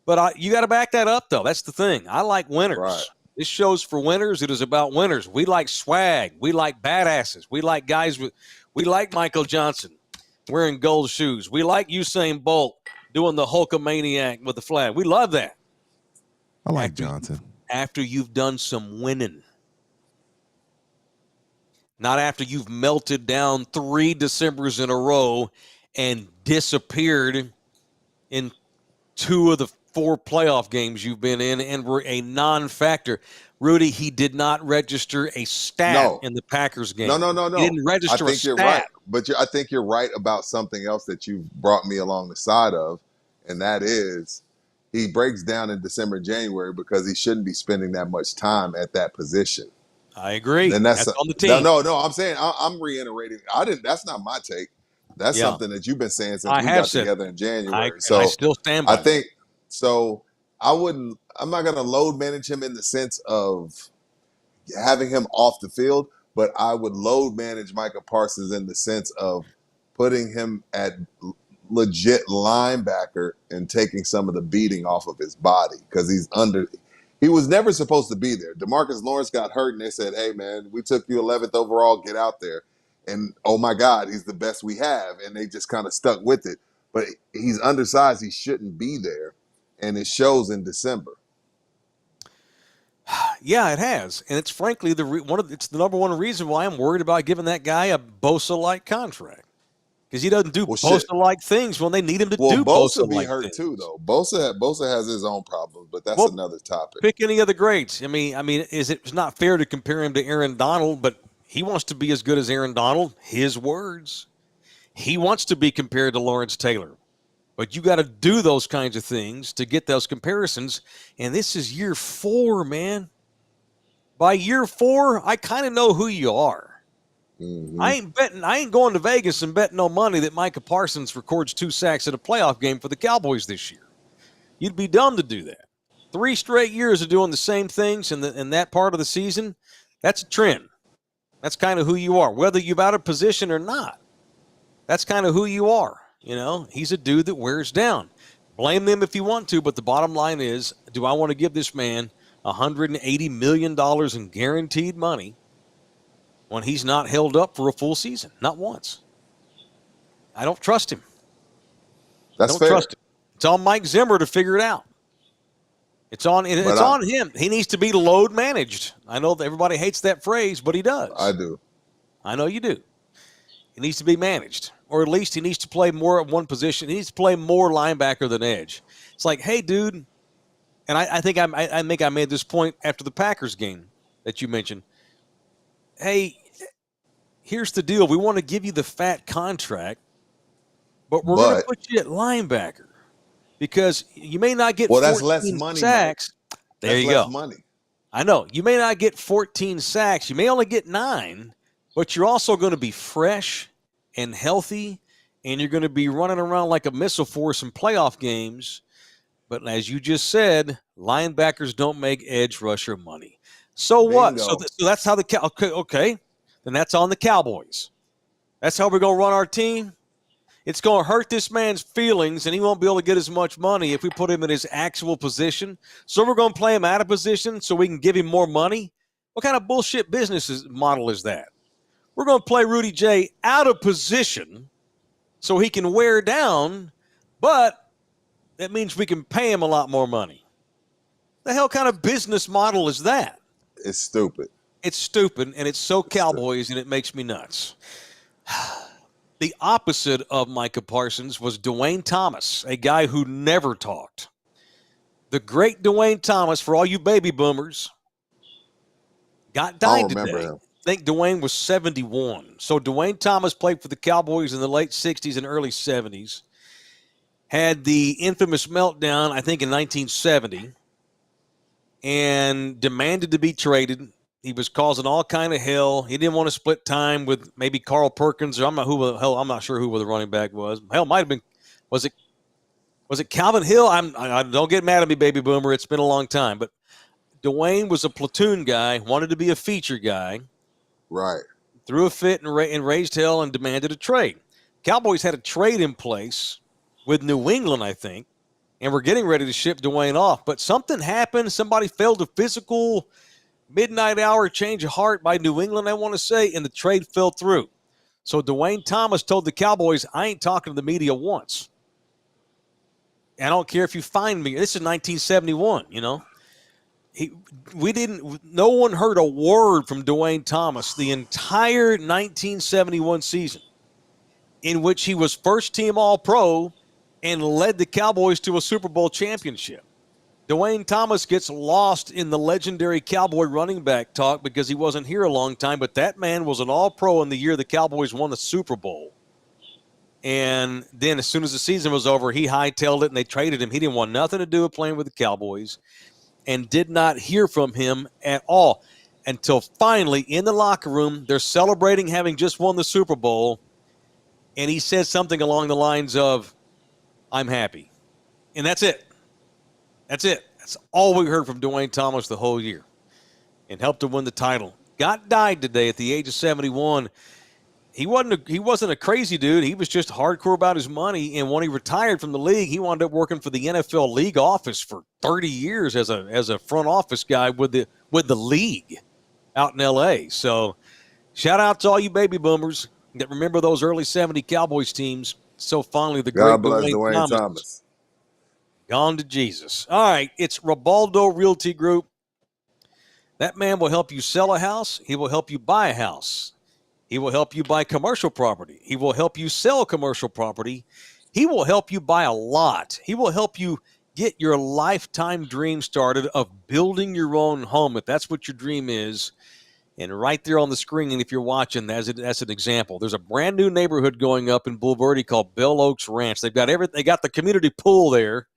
But you got to back that up, though. That's the thing. I like winners. Right. This show's for winners. It is about winners. We like swag. We like badasses. We like guys we like Michael Johnson wearing gold shoes. We like Usain Bolt doing the Hulkamaniac with the flag. We love that. I like Johnson. After you've done some winning. Not after you've melted down 3 Decembers in a row and disappeared in 2 of the 4 playoff games you've been in and were a non-factor. Rudy, he did not register a stat in the Packers game. No. He didn't register I think you're right. But I think you're right about something else that you've brought me along the side of, and that is he breaks down in December, January because he shouldn't be spending that much time at that position. I agree. And that's on the team. No. I'm saying I'm reiterating. That's not my take. That's something that you've been saying since we got together in January. I still stand by I think so. I'm not going to load manage him in the sense of having him off the field, but I would load manage Micah Parsons in the sense of putting him at legit linebacker and taking some of the beating off of his body because he was never supposed to be there. DeMarcus Lawrence got hurt and they said, hey man, we took you 11th overall, get out there. And oh my God, he's the best we have. And they just kind of stuck with it. But he's undersized, he shouldn't be there. And it shows in December. Yeah, it has, and it's frankly it's the number one reason why I'm worried about giving that guy a Bosa-like contract because he doesn't do Bosa-like things when they need him to do Bosa-like be hurt things. Too, though. Bosa has his own problems, but that's another topic. Pick any of the greats. I mean, it's not fair to compare him to Aaron Donald, but he wants to be as good as Aaron Donald. His words. He wants to be compared to Lawrence Taylor. But you got to do those kinds of things to get those comparisons. And this is year 4, man. By year 4, I kind of know who you are. Mm-hmm. I ain't going to Vegas and betting no money that Micah Parsons records 2 sacks at a playoff game for the Cowboys this year. You'd be dumb to do that. 3 straight years of doing the same things in that part of the season, that's a trend. That's kind of who you are, whether you're out of position or not. That's kind of who you are. You know, he's a dude that wears down. Blame them if you want to, but the bottom line is, do I want to give this man $180 million in guaranteed money when he's not held up for a full season? Not once. I don't trust him. That's fair. Trust him. It's on Mike Zimmer to figure it out. It's on him. He needs to be load managed. I know that everybody hates that phrase, but he does. I do. I know you do. He needs to be managed. Or at least he needs to play more at one position. He needs to play more linebacker than edge. It's like, hey, dude, and I think I made this point after the Packers game that you mentioned. Hey, here's the deal. We want to give you the fat contract, but we're going to put you at linebacker because you may not get 14 that's less money, sacks. Mike. There you go. Less money. I know. You may not get 14 sacks. You may only get 9, but you're also going to be fresh and healthy, and you're going to be running around like a missile force in playoff games. But as you just said, linebackers don't make edge rusher money. So Bingo. what? So that's how okay. Then that's on the Cowboys. That's how we're going to run our team. It's going to hurt this man's feelings, and he won't be able to get as much money if we put him in his actual position. So we're going to play him out of position so we can give him more money? What kind of bullshit model is that? We're going to play Rudy J out of position so he can wear down, but that means we can pay him a lot more money. The hell kind of business model is that? It's stupid. It's stupid, and it's so Cowboys, and it makes me nuts. The opposite of Micah Parsons was Dwayne Thomas, a guy who never talked. The great Dwayne Thomas, for all you baby boomers, died today. Him. I think Dwayne was 71. So Dwayne Thomas played for the Cowboys in the late 60s and early 70s. Had the infamous meltdown, I think, in 1970. And demanded to be traded. He was causing all kind of hell. He didn't want to split time with maybe Carl Perkins, or I'm not sure who the running back was. Hell, it might have been, was it Calvin Hill? I don't get mad at me, baby boomer. It's been a long time. But Dwayne was a platoon guy, wanted to be a feature guy. Right. Threw a fit and raised hell and demanded a trade. Cowboys had a trade in place with New England, I think, and we're getting ready to ship Dwayne off. But something happened. Somebody failed a physical midnight hour change of heart by New England, I want to say, and the trade fell through. So Dwayne Thomas told the Cowboys, I ain't talking to the media once. I don't care if you find me. This is 1971, you know. No one heard a word from Dwayne Thomas the entire 1971 season, in which he was first team All-Pro and led the Cowboys to a Super Bowl championship. Dwayne Thomas gets lost in the legendary Cowboy running back talk because he wasn't here a long time, but that man was an all-pro in the year the Cowboys won the Super Bowl. And then as soon as the season was over, he hightailed it and they traded him. He didn't want nothing to do with playing with the Cowboys and did not hear from him at all until finally in the locker room, they're celebrating having just won the Super Bowl, and he says something along the lines of, "I'm happy." And that's it. That's it. That's all we heard from Dwayne Thomas the whole year and helped him win the title. Died today at the age of 71. He wasn't a crazy dude. He was just hardcore about his money. And when he retired from the league, he wound up working for the NFL league office for 30 years as a front office guy with the league out in L.A. So shout out to all you baby boomers that remember those early 70 Cowboys teams so fondly. The God great bless Dwayne Thomas. Gone to Jesus. All right, it's Ribaldo Realty Group. That man will help you sell a house. He will help you buy a house. He will help you buy commercial property. He will help you sell commercial property. He will help you buy a lot. He will help you get your lifetime dream started of building your own home, if that's what your dream is. And right there on the screen, and if you're watching, that's an example. There's a brand new neighborhood going up in Bulverde called Bell Oaks Ranch. They got the community pool there,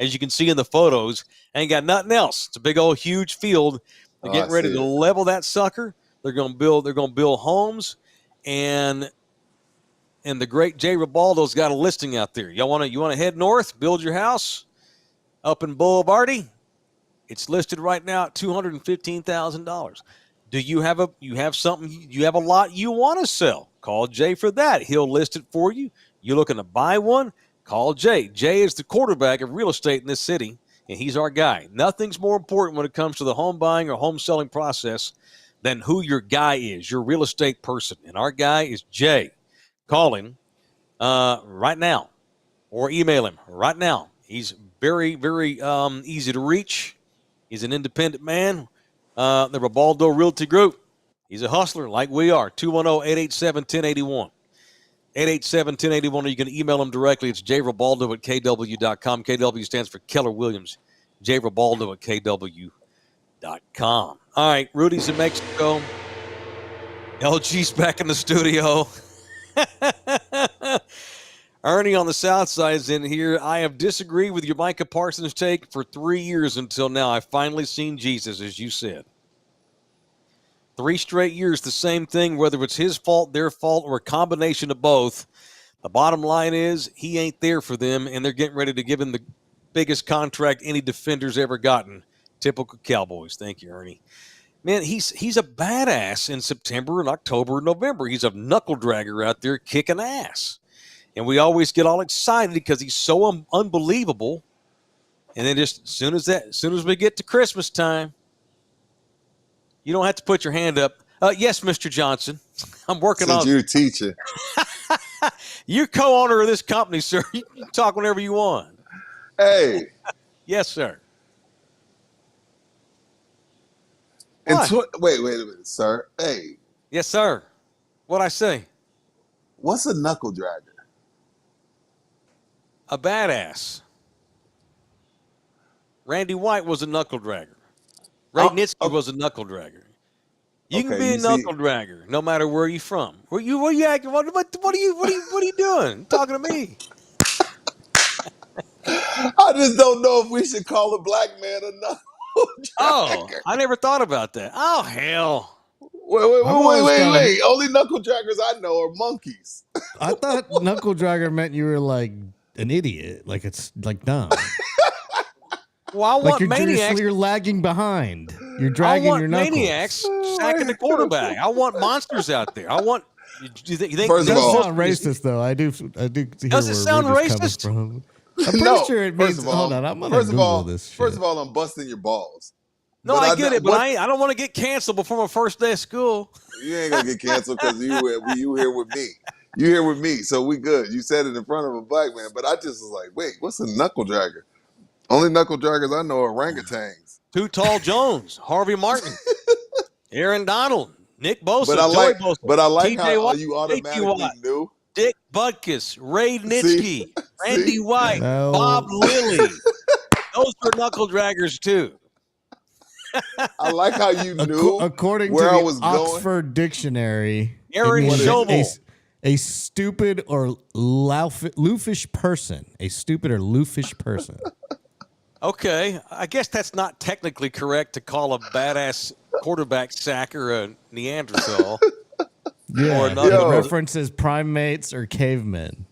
as you can see in the photos. Ain't got nothing else. It's a big old huge field. They're getting ready to level that sucker. They're going to build homes, and the great Jay Ribaldo's got a listing out there. You want to head north, build your house up in Bulverde? It's listed right now at $215,000. Do you have a lot you want to sell? Call Jay for that. He'll list it for you. You looking to buy one? Call Jay. Jay is the quarterback of real estate in this city, and he's our guy. Nothing's more important when it comes to the home buying or home selling process than who your guy is, your real estate person. And our guy is Jay. Call him right now or email him right now. He's very, very easy to reach. He's an independent man. The Ribaldo Realty Group. He's a hustler like we are. 210-887-1081. 887-1081, or you can email him directly. It's jribaldo@kw.com. KW stands for Keller Williams. jribaldo@kw.com. All right, Rudy's in Mexico. LG's back in the studio. Ernie on the south side is in here. I have disagreed with your Micah Parsons take for 3 years until now. I've finally seen Jesus, as you said. 3 straight years, the same thing, whether it's his fault, their fault, or a combination of both. The bottom line is he ain't there for them, and they're getting ready to give him the biggest contract any defender's ever gotten. Typical Cowboys. Thank you, Ernie. Man, he's a badass in September and October and November. He's a knuckle dragger out there kicking ass. And we always get all excited because he's so unbelievable. And then just as soon as we get to Christmas time, you don't have to put your hand up. Yes, Mr. Johnson. I'm working on. Since you're teaching. You're co-owner of this company, sir. You can talk whenever you want. Hey. Yes, sir. Wait a minute, sir. Hey. Yes, sir. What'd I say? What's a knuckle dragger? A badass. Randy White was a knuckle dragger. Ray Nitsky was a knuckle dragger. You can be a knuckle dragger no matter where you're from. Where you acting? What are you doing? You talking to me? I just don't know if we should call a black man a knuckle dragger. Oh, I never thought about that. Oh, hell. Wait. Only knuckle draggers I know are monkeys. I thought knuckle dragger meant you were like an idiot. Like it's like dumb. Well, I want maniacs. You're lagging behind. You're dragging your knuckles. Maniacs sacking the quarterback. I want monsters out there. I want. You think First of all, doesn't sound racist though. I do. Does it sound racist? I'm pretty sure it means. Hold on, I'm gonna Google this shit. First of all, I'm busting your balls. No, I get it, but I don't want to get canceled before my first day of school. You ain't gonna get canceled because you here with me. You here with me, so we good. You said it in front of a black man, but I just was like, wait, what's a knuckle dragger? Only knuckle draggers I know are orangutans. Too Tall Jones, Harvey Martin, Aaron Donald, Nick Bosa, but I like TJ how you automatically knew. Dick Butkus, Ray Nitsky, Randy White, Bob Lilly. Those were knuckle draggers too. I like how you knew According where to I the was going. Oxford Dictionary, Aaron it means Schobel. a stupid or loofish person. A stupid or loofish person. Okay, I guess that's not technically correct to call a badass quarterback sacker a Neanderthal. Yeah, Or it Yo. references primates or cavemen.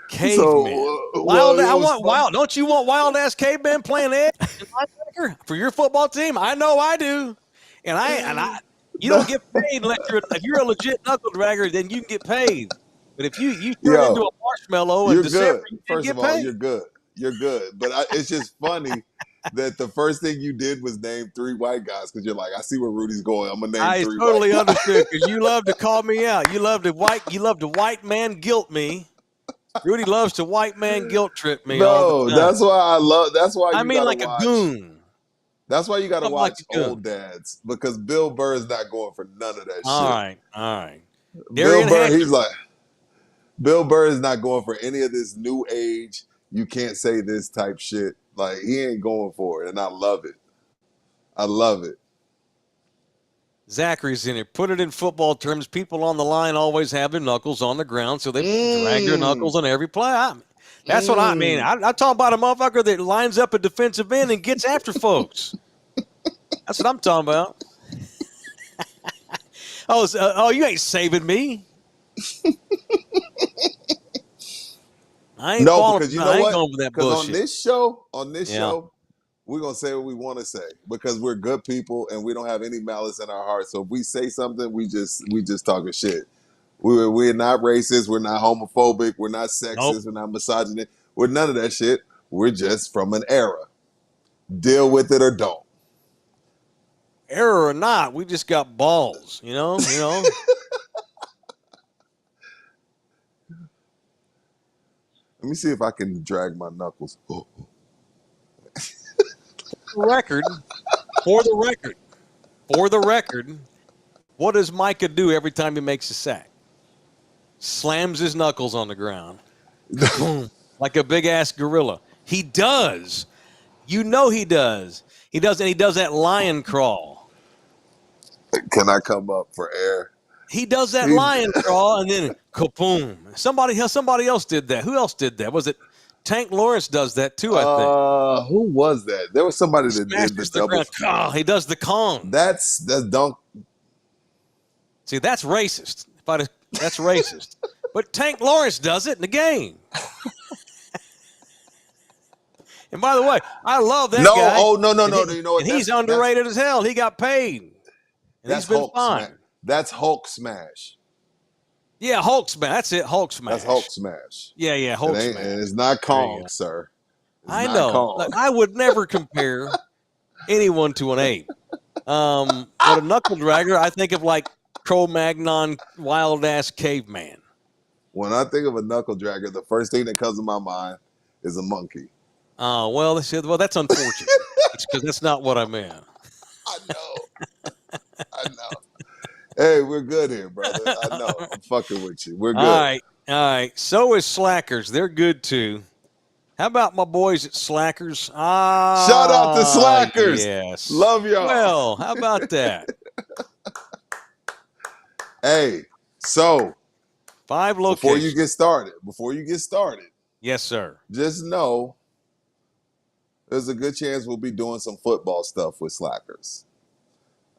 Caveman. So, Wild. it I was want fun. wild. Don't you want wild ass cavemen playing edge and linebacker for your football team? I know I do. And I you don't get paid unless if you're a legit knuckle dragger, then you can get paid. But if you turn Yo, into a marshmallow in You're December, good. you didn't First get of all, paid. you're good. You're good. But it's just funny that the first thing you did was name 3 white guys because you're like, I see where Rudy's going. I'm gonna name I 3 totally white guys. understood because you love to call me out. You love to white man guilt me. Rudy loves to white man guilt trip me all the No, time. that's why I love. That's why I you mean, gotta like a watch. goon. That's why you gotta I'm like watch a goon. old dads because Bill Burr is not going for none of that All shit. right. Bill Darian Burr, Hector. he's like, Bill Burr is not going for any of this new age. You can't say this type shit. Like he ain't going for it, and I love it. I love it. Zachary's in it. Put it in football terms. People on the line always have their knuckles on the ground, so they drag their knuckles on every play. That's what I mean. I'm talking about a motherfucker that lines up a defensive end and gets after folks. That's what I'm talking about. You ain't saving me. I ain't No, falling. because you I know ain't what? going for that Because bullshit. on this show, we're gonna say what we want to say because we're good people and we don't have any malice in our hearts. So if we say something, we just talking shit. We're not racist. We're not homophobic. We're not sexist. Nope. We're not misogynist. We're none of that shit. We're just from an era. Deal with it or don't. Error or not, we just got balls. You know. Let me see if I can drag my knuckles. Oh. For the record, what does Micah do every time he makes a sack? Slams his knuckles on the ground. Boom. Like a big ass gorilla. He does. You know he does. He does that lion crawl. Can I come up for air? He does that lion crawl and then kaboom. Somebody else did that. Who else did that? Was it Tank Lawrence does that too, I think. Who was that? There was somebody He that did the smashes the double. ground. He does the Kong. That's dunk. See, that's racist. That's racist. But Tank Lawrence does it in the game. And by the way, I love that guy. No. You know what? And he's underrated as hell. He got paid. And he's been Hulk fine. smash. That's Hulk smash. Yeah, Hulk smash. That's it, Hulk smash. That's Hulk smash. Yeah, Hulk smash. And it's not Kong, sir. I know. Look, I would never compare anyone to an ape. But a knuckle dragger, I think of like Cro-Magnon, wild-ass caveman. When I think of a knuckle dragger, the first thing that comes to my mind is a monkey. Well, that's unfortunate. It's because that's not what I meant. I know. Hey, we're good here, brother. I know. I'm fucking with you. We're good. All right. So is Slackers. They're good too. How about my boys at Slackers? Shout out to Slackers. Yes. Love y'all. Well, how about that? Hey, so 5 locations. Before you get started, Yes, sir. just know there's a good chance we'll be doing some football stuff with Slackers.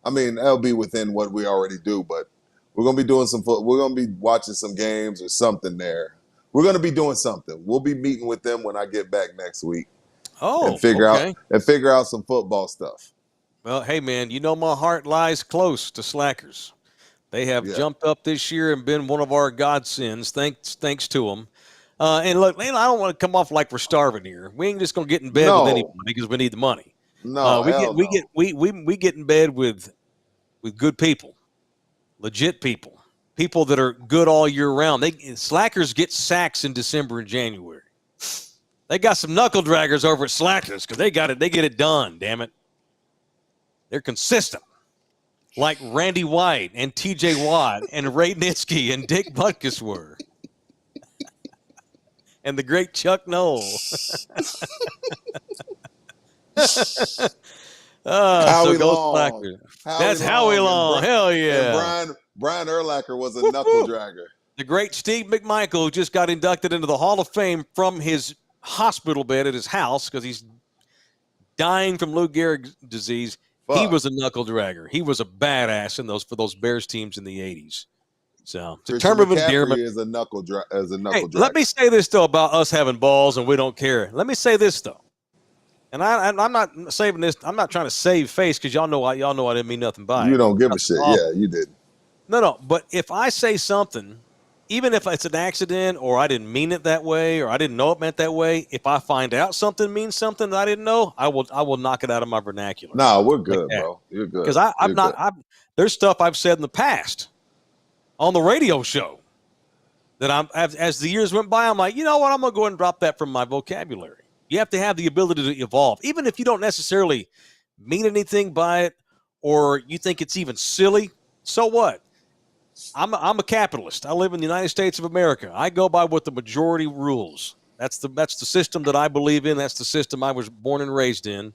I mean, that'll be within what we already do, but we're gonna be doing we're gonna be watching some games or something there. We're gonna be doing something. We'll be meeting with them when I get back next week. Oh, and figure okay. out some football stuff. Well, hey man, you know my heart lies close to Slackers. They have jumped up this year and been one of our godsends. Thanks to them. And look, man, I don't want to come off like we're starving here. We ain't just gonna get in bed with anybody because we need the money. No, we get in bed with good people, legit people that are good all year round. Slackers get sacks in December and January. They got some knuckle draggers over at Slackers because they got it. They get it done. Damn it, they're consistent, like Randy White and T.J. Watt and Ray Nitsky and Dick Butkus were, and the great Chuck Noll. Howie So go Long. Slacker. Howie That's Howie Long. Hell yeah. And Brian Urlacher was a knuckle dragger. The great Steve McMichael, who just got inducted into the Hall of Fame from his hospital bed at his house because he's dying from Lou Gehrig's disease. Fuck. He was a knuckle dragger. He was a badass for those Bears teams in the 80s. So it's a term of endearment. Is a knuckle dragger. Let me say this though about us having balls and we don't care. Let me say this though, and I'm not saving this. I'm not trying to save face because y'all know I didn't mean nothing by it. You don't give a shit. Yeah, you did. No. But if I say something, even if it's an accident or I didn't mean it that way or I didn't know it meant that way, if I find out something means something that I didn't know, I will knock it out of my vernacular. No, we're good, bro. You're good. Because there's stuff I've said in the past on the radio show that as the years went by, I'm like, you know what? I'm going to go ahead and drop that from my vocabulary. You have to have the ability to evolve. Even if you don't necessarily mean anything by it or you think it's even silly, so what? I'm a capitalist. I live in the United States of America. I go by what the majority rules. That's the system that I believe in. That's the system I was born and raised in.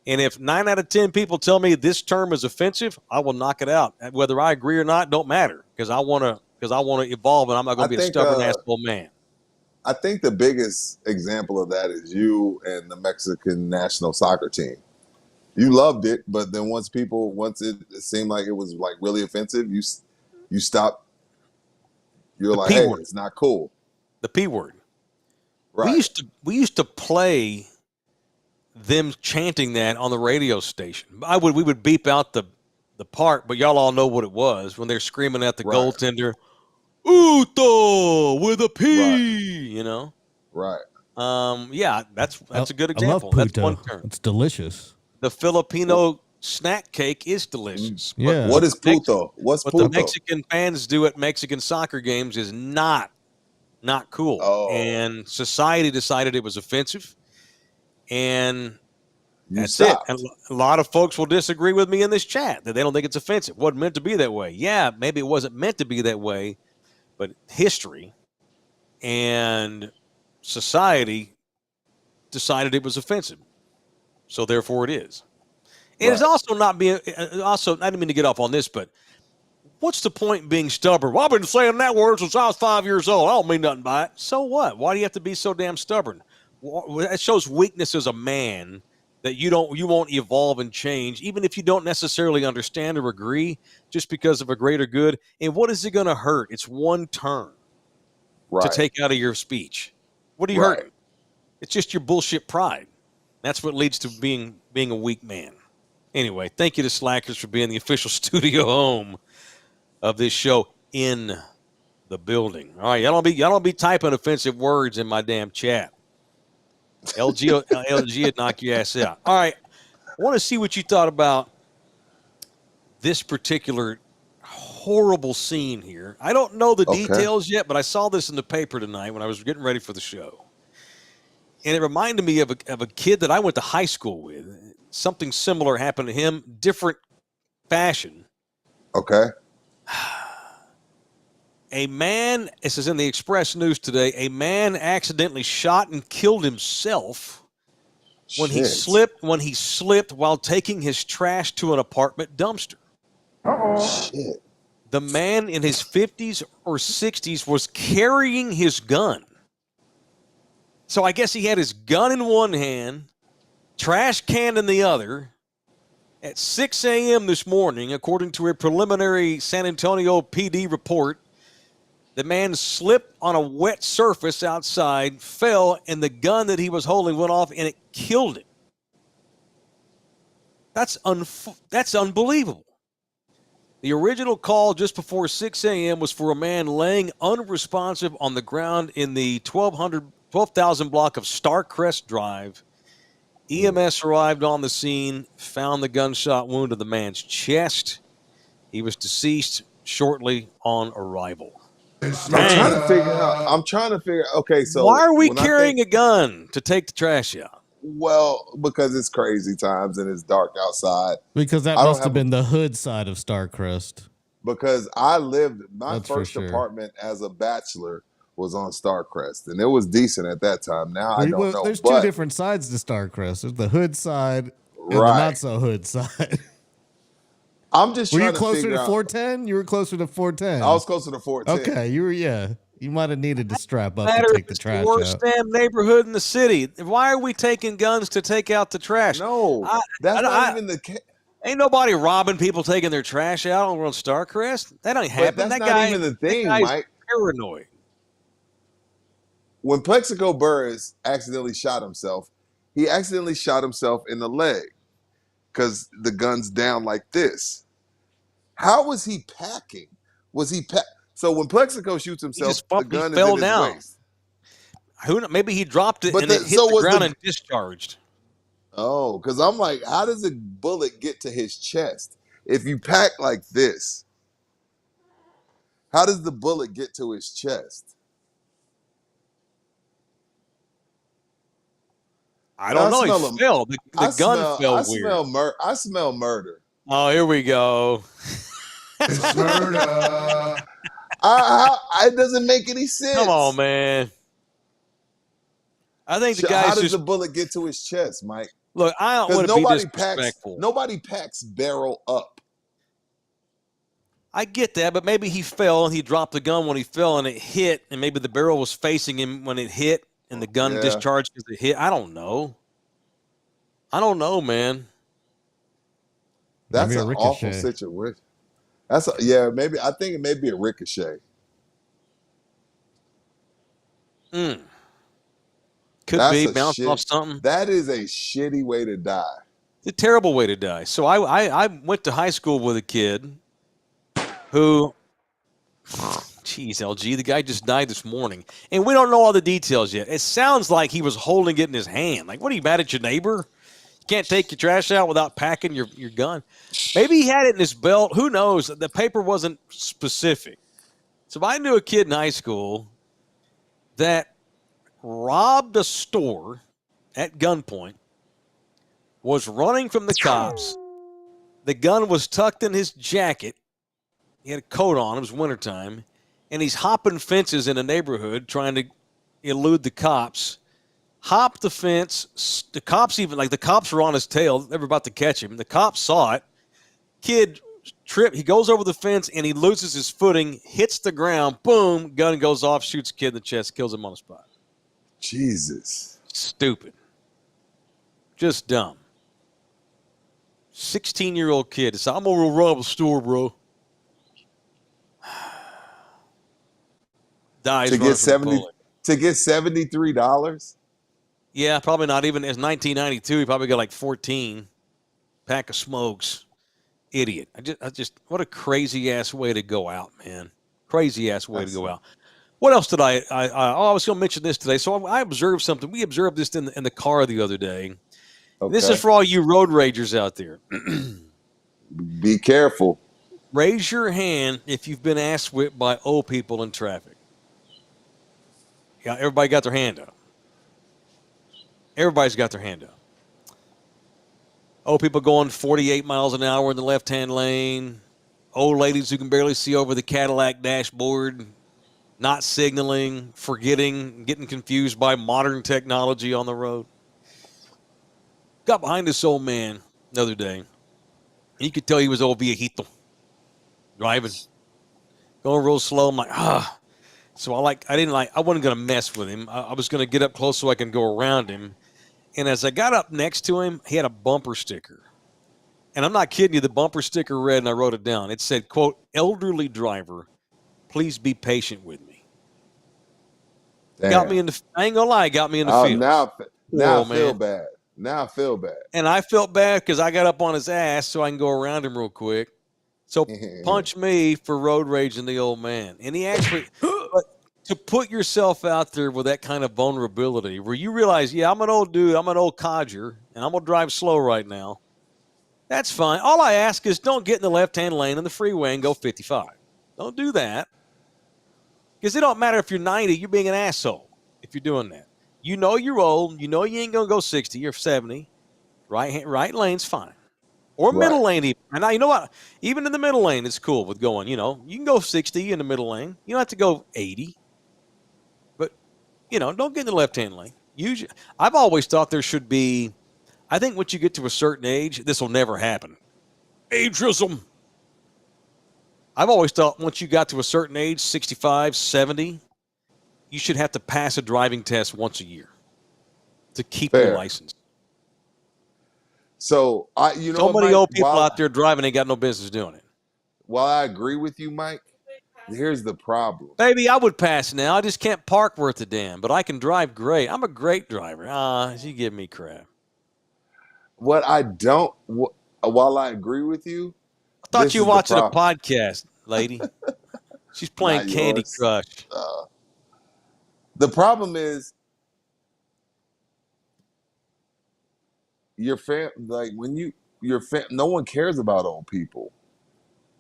And if 9 out of 10 people tell me this term is offensive, I will knock it out. Whether I agree or not, don't matter because I want to evolve, and I'm not going to be a stubborn asshole man. I think the biggest example of that is you and the Mexican national soccer team. You loved it, but then once it seemed like it was like really offensive, you stopped. You're like, hey, it's not cool. The P word. Right. We used to play them chanting that on the radio station. We would beep out the part, but y'all all know what it was when they're screaming at the goaltender, Uto with a P, right. You know? Right. Yeah, that's a good example. I love that's one term. It's delicious. The Filipino snack cake is delicious. Yeah. What is puto? What's what puto? the Mexican fans do at Mexican soccer games is not cool. Oh. And society decided it was offensive. And that's stopped. it. And a lot of folks will disagree with me in this chat that they don't think it's offensive. It wasn't meant to be that way. Yeah, maybe it wasn't meant to be that way, but history and society decided it was offensive. So therefore it is. And it's also not being I didn't mean to get off on this, but what's the point in being stubborn? Well, I've been saying that word since I was 5 years old. I don't mean nothing by it. So what? Why do you have to be so damn stubborn? That shows weakness as a man that you won't evolve and change, even if you don't necessarily understand or agree, just because of a greater good. And what is it going to hurt? It's one term to take out of your speech. What are you hurting? It's just your bullshit pride. That's what leads to being a weak man. Anyway, thank you to Slackers for being the official studio home of this show in the building. All right, y'all don't be typing offensive words in my damn chat. LG would knock your ass out. All right, I want to see what you thought about this particular horrible scene here. I don't know the details yet, but I saw this in the paper tonight when I was getting ready for the show. And it reminded me of a kid that I went to high school with. Something similar happened to him, different fashion. Okay. A man, this is in the Express News today, a man accidentally shot and killed himself when he slipped while taking his trash to an apartment dumpster. Shit. The man in his 50s or 60s was carrying his gun. So I guess he had his gun in one hand, trash can in the other. At 6 a.m. this morning, according to a preliminary San Antonio PD report, the man slipped on a wet surface outside, fell, and the gun that he was holding went off, and it killed him. That's unbelievable. The original call just before 6 a.m. was for a man laying unresponsive on the ground in the 12,000 block of Starcrest Drive. EMS arrived on the scene, found the gunshot wound to the man's chest. He was deceased shortly on arrival. I'm trying to figure. Okay, so why are we carrying a gun to take the trash out? Well, because it's crazy times and it's dark outside. Because that must have been the hood side of Starcrest. Because I lived my first apartment as a bachelor was on Starcrest, and it was decent at that time. Now I don't know. There's but, two different sides to Starcrest. There's the hood side and the Right. not so hood side. I'm just Were trying you to closer figure to out. 410? You were closer to 410. I was closer to 410. Okay, you were. Yeah, you might have needed to strap up Matter to if take the it's trash the worst out. damn neighborhood in the city. Why are we taking guns to take out the trash? No, that's not even the case. Ain't nobody robbing people taking their trash out on Starcrest. That ain't happen. But that's That not guy, even the that thing, guy's Mike. paranoid. When Plexico Burress accidentally shot himself, he accidentally shot himself in the leg because the gun's down like this. How was he packing? Was he So when Plexico shoots himself, the gun is fell in his down. waist. Maybe he dropped it But and it hit the ground and discharged. Oh, because I'm like, how does a bullet get to his chest? If you pack like this, how does the bullet get to his chest? I don't know. He fell. The gun fell weird. I smell murder. Oh, here we go. It's murder. It doesn't make any sense. Come on, man. I think the guy's How does the bullet get to his chest, Mike? Look, I don't want to be disrespectful. Nobody packs barrel up. I get that, but maybe he fell and he dropped the gun when he fell and it hit, and maybe the barrel was facing him when it hit and the gun discharged because it hit. I don't know. I don't know, man. That's an awful situation. Maybe I think it may be a ricochet. Could be bounce off something. That is a shitty way to die. It's a terrible way to die. So I went to high school with a kid who, geez, LG, the guy just died this morning, and we don't know all the details yet. It sounds like he was holding it in his hand. Like, what are you, mad at your neighbor? You can't take your trash out without packing your gun. Maybe he had it in his belt. Who knows? The paper wasn't specific. So I knew a kid in high school that robbed a store at gunpoint, was running from the cops. The gun was tucked in his jacket. He had a coat on. It was wintertime. And he's hopping fences in a neighborhood trying to elude the cops. Hopped the fence. The cops were on his tail. They were about to catch him. The cops saw it. Kid tripped. He goes over the fence and he loses his footing, hits the ground. Boom. Gun goes off, shoots a kid in the chest, kills him on the spot. Jesus. Stupid. Just dumb. 16-year-old kid said, I'm going to rob a store, bro. Dies to get $73? Yeah, probably not even. It's 1992. He probably got like 14 pack of smokes. Idiot. I just what a crazy ass way to go out, man. Crazy ass way to go out. What else did I was going to mention this today. So I observed something. We observed this in the car the other day. Okay. This is for all you road ragers out there. Be careful. Raise your hand if you've been ass whipped by old people in traffic. Yeah, everybody got their hand up. Everybody's got their hand up. Old people going 48 miles an hour in the left-hand lane. Old ladies who can barely see over the Cadillac dashboard. Not signaling, forgetting, getting confused by modern technology on the road. Got behind this old man the other day. And you could tell he was old viejito. Driving. Going real slow. I'm like, So I wasn't going to mess with him. I was going to get up close so I can go around him. And as I got up next to him, he had a bumper sticker. And I'm not kidding you. The bumper sticker read, and I wrote it down. It said, quote, elderly driver, please be patient with me. Damn. Got me in the, I ain't going to lie, got me in the field. Now I feel bad. Now I feel bad. And I felt bad because I got up on his ass so I can go around him real quick. So punch me for road raging the old man. And he actually, but to put yourself out there with that kind of vulnerability where you realize, yeah, I'm an old dude, I'm an old codger, and I'm going to drive slow right now. That's fine. All I ask is don't get in the left-hand lane in the freeway and go 55. Don't do that. Because it don't matter if you're 90, you're being an asshole if you're doing that. You know you're old. You know you ain't going to go 60 or 70. Right lane's fine. Or middle lane even. And now, you know what? Even in the middle lane, it's cool with going, you can go 60 in the middle lane. You don't have to go 80. don't get in the left-hand lane. I've always thought there should be, I think once you get to a certain age, this will never happen. Ageism. I've always thought once you got to a certain age, 65, 70, you should have to pass a driving test once a year to keep your license. So so many old people out there driving ain't got no business doing it. While I agree with you, Mike, here's the problem. Baby, I would pass now. I just can't park worth a damn, but I can drive great. I'm a great driver. You give me crap. While I agree with you, I thought you were watching a podcast, lady. She's playing Candy Crush. The problem is no one cares about old people.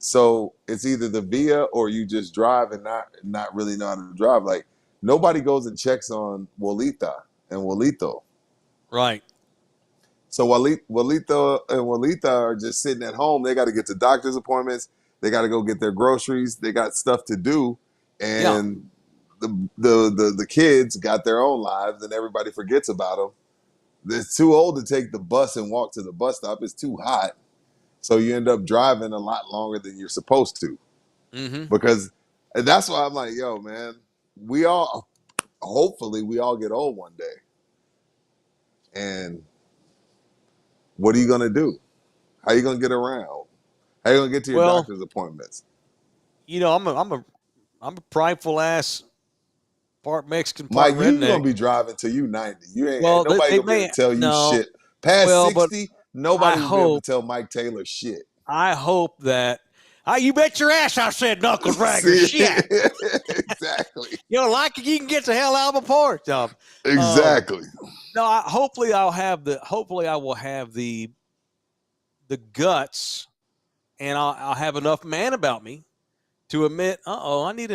So it's either the via or you just drive and not really know how to drive. Like nobody goes and checks on Walita and Walito. Right. So Walito and Walita are just sitting at home. They got to get to doctor's appointments. They got to go get their groceries. They got stuff to do. And the kids got their own lives and everybody forgets about them. They're too old to take the bus and walk to the bus stop. It's too hot. So you end up driving a lot longer than you're supposed to. Because that's why I'm like, yo, man, hopefully we all get old one day. And what are you going to do? How are you going to get around? How are you going to get to your doctor's appointments? I'm a prideful ass, part Mexican, part Mike, redneck. You're going to be driving till you 90. You ain't nobody going to be able to tell you shit. Past 60, nobody will be able to tell Mike Taylor shit. I hope that you bet your ass I said knuckles ragger shit. Exactly. You don't like it, you can get the hell out of my porch. Exactly. Hopefully I will have the guts, and I'll have enough man about me to admit, I need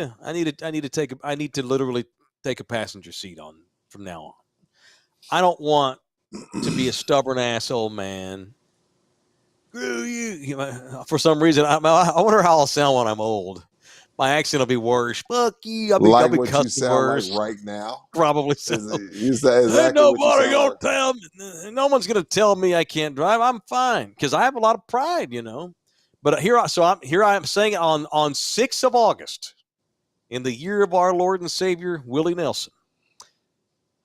to literally take a passenger seat on from now on. I don't want to be a stubborn asshole man. For some reason, I wonder how I'll sound when I'm old. My accent will be worse. Fuck you. I'll be cussing worse. Like right now? Probably so. Ain't nobody gonna tell me. No one's gonna tell me I can't drive. I'm fine because I have a lot of pride, But here I am saying on 6th of August, in the year of our Lord and Savior Willie Nelson,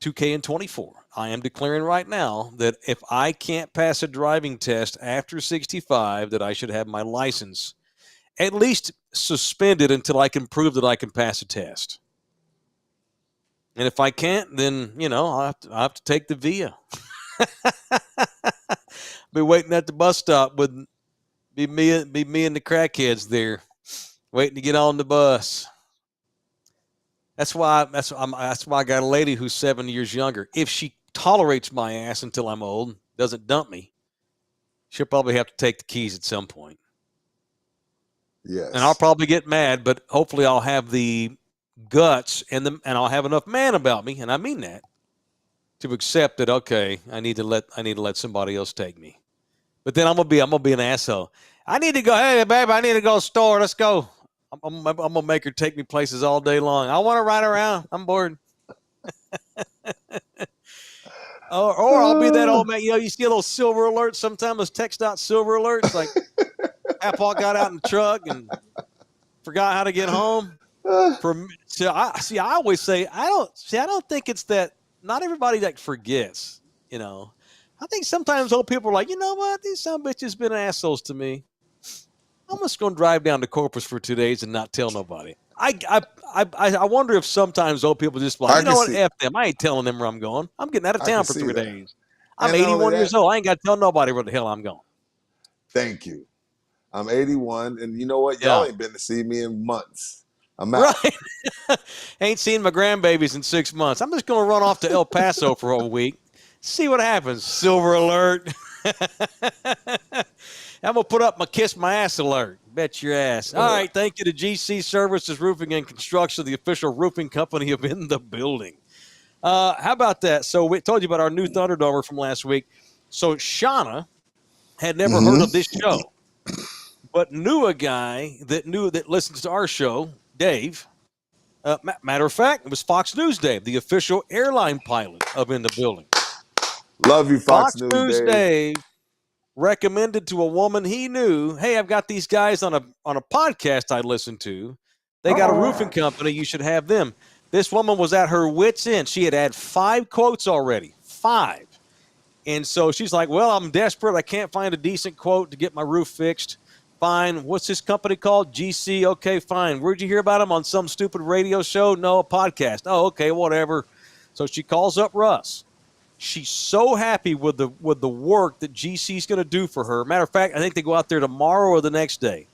2K24. I am declaring right now that if I can't pass a driving test after 65, that I should have my license at least suspended until I can prove that I can pass a test. And if I can't, then, I have to take the via. Be waiting at the bus stop with be me and the crackheads there waiting to get on the bus. That's why I got a lady who's 7 years younger. If she tolerates my ass until I'm old, doesn't dump me, she'll probably have to take the keys at some point. Yes. And I'll probably get mad, but hopefully I'll have the guts and I'll have enough man about me, and I mean that, to accept that, okay, I need to let somebody else take me. But then I'm gonna be an asshole. I need to go, hey babe, I need to go to the store. Let's go. I'm gonna make her take me places all day long. I want to ride around. I'm bored. or I'll be that old man. You see a little silver alert sometimes. Those text out silver alerts, like Papa got out in the truck and forgot how to get home. I always say I don't think it's that. Not everybody that forgets. I think sometimes old people are like, you know what? These some bitches been assholes to me. I'm just going to drive down to Corpus for 2 days and not tell nobody. I wonder if sometimes old people just like, F them. I ain't telling them where I'm going. I'm getting out of town for 3 days. I'm 81 years old. I ain't got to tell nobody where the hell I'm going. Thank you. I'm 81, and you know what? Y'all ain't been to see me in months. I'm out. Right. Ain't seen my grandbabies in 6 months. I'm just going to run off to El Paso for a week. See what happens. Silver alert. I'm going to put up my kiss my ass alert. Bet your ass. All right. Thank you to GC Services Roofing and Construction, the official roofing company of In the Building. How about that? So we told you about our new Thunderdomer from last week. So Shauna had never heard of this show, but knew a guy that listens to our show, Dave. Matter of fact, it was Fox News Dave, the official airline pilot of In the Building. Love you, Fox News Dave. Dave recommended to a woman he knew, hey, I've got these guys on a podcast I listen to. They got a roofing company. You should have them. This woman was at her wit's end. She had 5 quotes already. 5. And so she's like, well, I'm desperate. I can't find a decent quote to get my roof fixed. Fine. What's this company called? GC. Okay, fine. Where'd you hear about them? On some stupid radio show? No, a podcast. Oh, okay, whatever. So she calls up Russ. She's so happy with the work that GC's going to do for her. Matter of fact, I think they go out there tomorrow or the next day.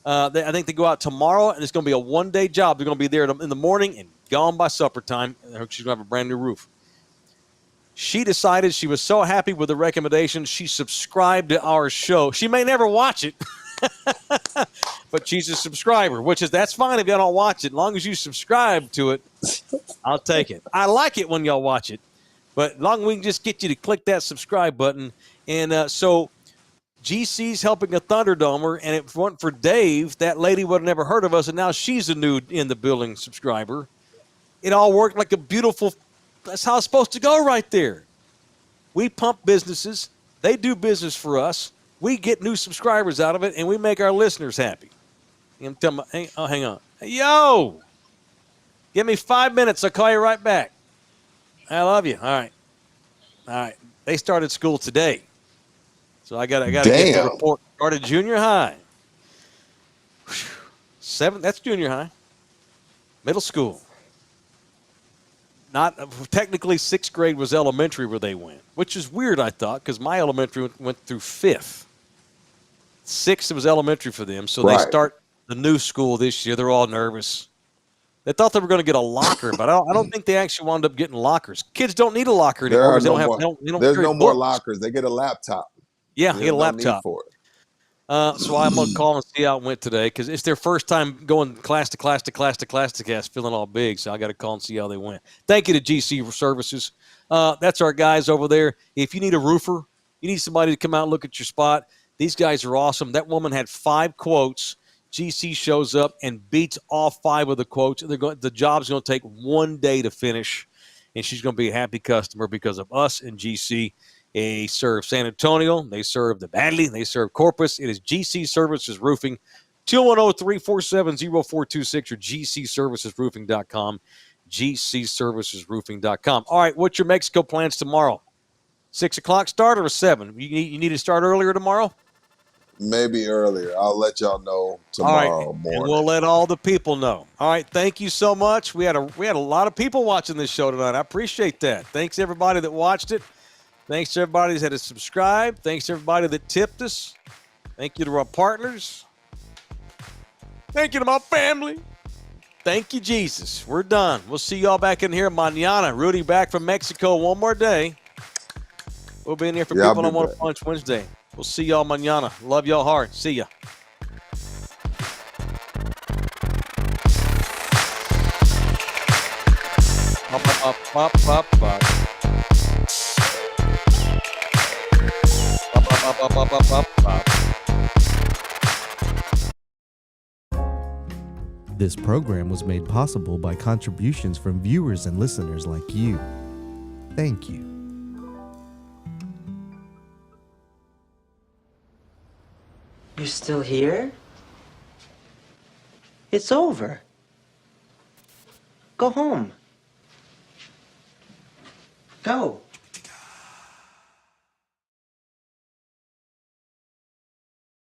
I think they go out tomorrow, and it's going to be a one-day job. They're going to be there in the morning and gone by supper time. She's going to have a brand new roof. She decided she was so happy with the recommendation, she subscribed to our show. She may never watch it, but she's a subscriber, that's fine if y'all don't watch it. As long as you subscribe to it, I'll take it. I like it when y'all watch it, but as long as we can just get you to click that subscribe button. And so GC's helping a Thunderdomer, and if it wasn't for Dave, that lady would have never heard of us, and now she's a new In the Building subscriber. It all worked like a beautiful – that's how it's supposed to go right there. We pump businesses. They do business for us. We get new subscribers out of it, and we make our listeners happy. I'm telling hang on. Hey, yo! Give me 5 minutes. I'll call you right back. I love you. All right. They started school today. So I got to get the report. Started junior high. 7, that's junior high. Middle school. Not technically 6th grade was elementary where they went, which is weird, I thought, because my elementary went through 5th. 6th was elementary for them, so they start the new school this year. They're all nervous. They thought they were going to get a locker, but I don't think they actually wound up getting lockers. Kids don't need a locker anymore. There's no more lockers. They get a laptop. Yeah, get a laptop. Need for it. So I'm going to call and see how it went today because it's their first time going class to class to class to class to class, feeling all big. So I got to call and see how they went. Thank you to GC Services. That's our guys over there. If you need a roofer, you need somebody to come out and look at your spot, these guys are awesome. That woman had 5 quotes. GC shows up and beats all 5 of the quotes. The job's going to take 1 day to finish, and she's going to be a happy customer because of us and GC. They serve San Antonio. They serve the Badley. They serve Corpus. It is GC Services Roofing, 210-347-0426 or gcservicesroofing.com, gcservicesroofing.com. All right, what's your Mexico plans tomorrow? 6 o'clock start or a 7? You need to start earlier tomorrow? Maybe earlier. I'll let y'all know tomorrow morning. And we'll let all the people know. All right, thank you so much. We had a lot of people watching this show tonight. I appreciate that. Thanks, everybody that watched it. Thanks to everybody that has subscribed. Thanks to everybody that tipped us. Thank you to our partners. Thank you to my family. Thank you, Jesus. We're done. We'll see y'all back in here mañana. Rudy back from Mexico one more day. We'll be in here for people on One Punch Wednesday. We'll see y'all mañana. Love y'all hard. See ya. This program was made possible by contributions from viewers and listeners like you. Thank you. You're still here? It's over. Go home. Go.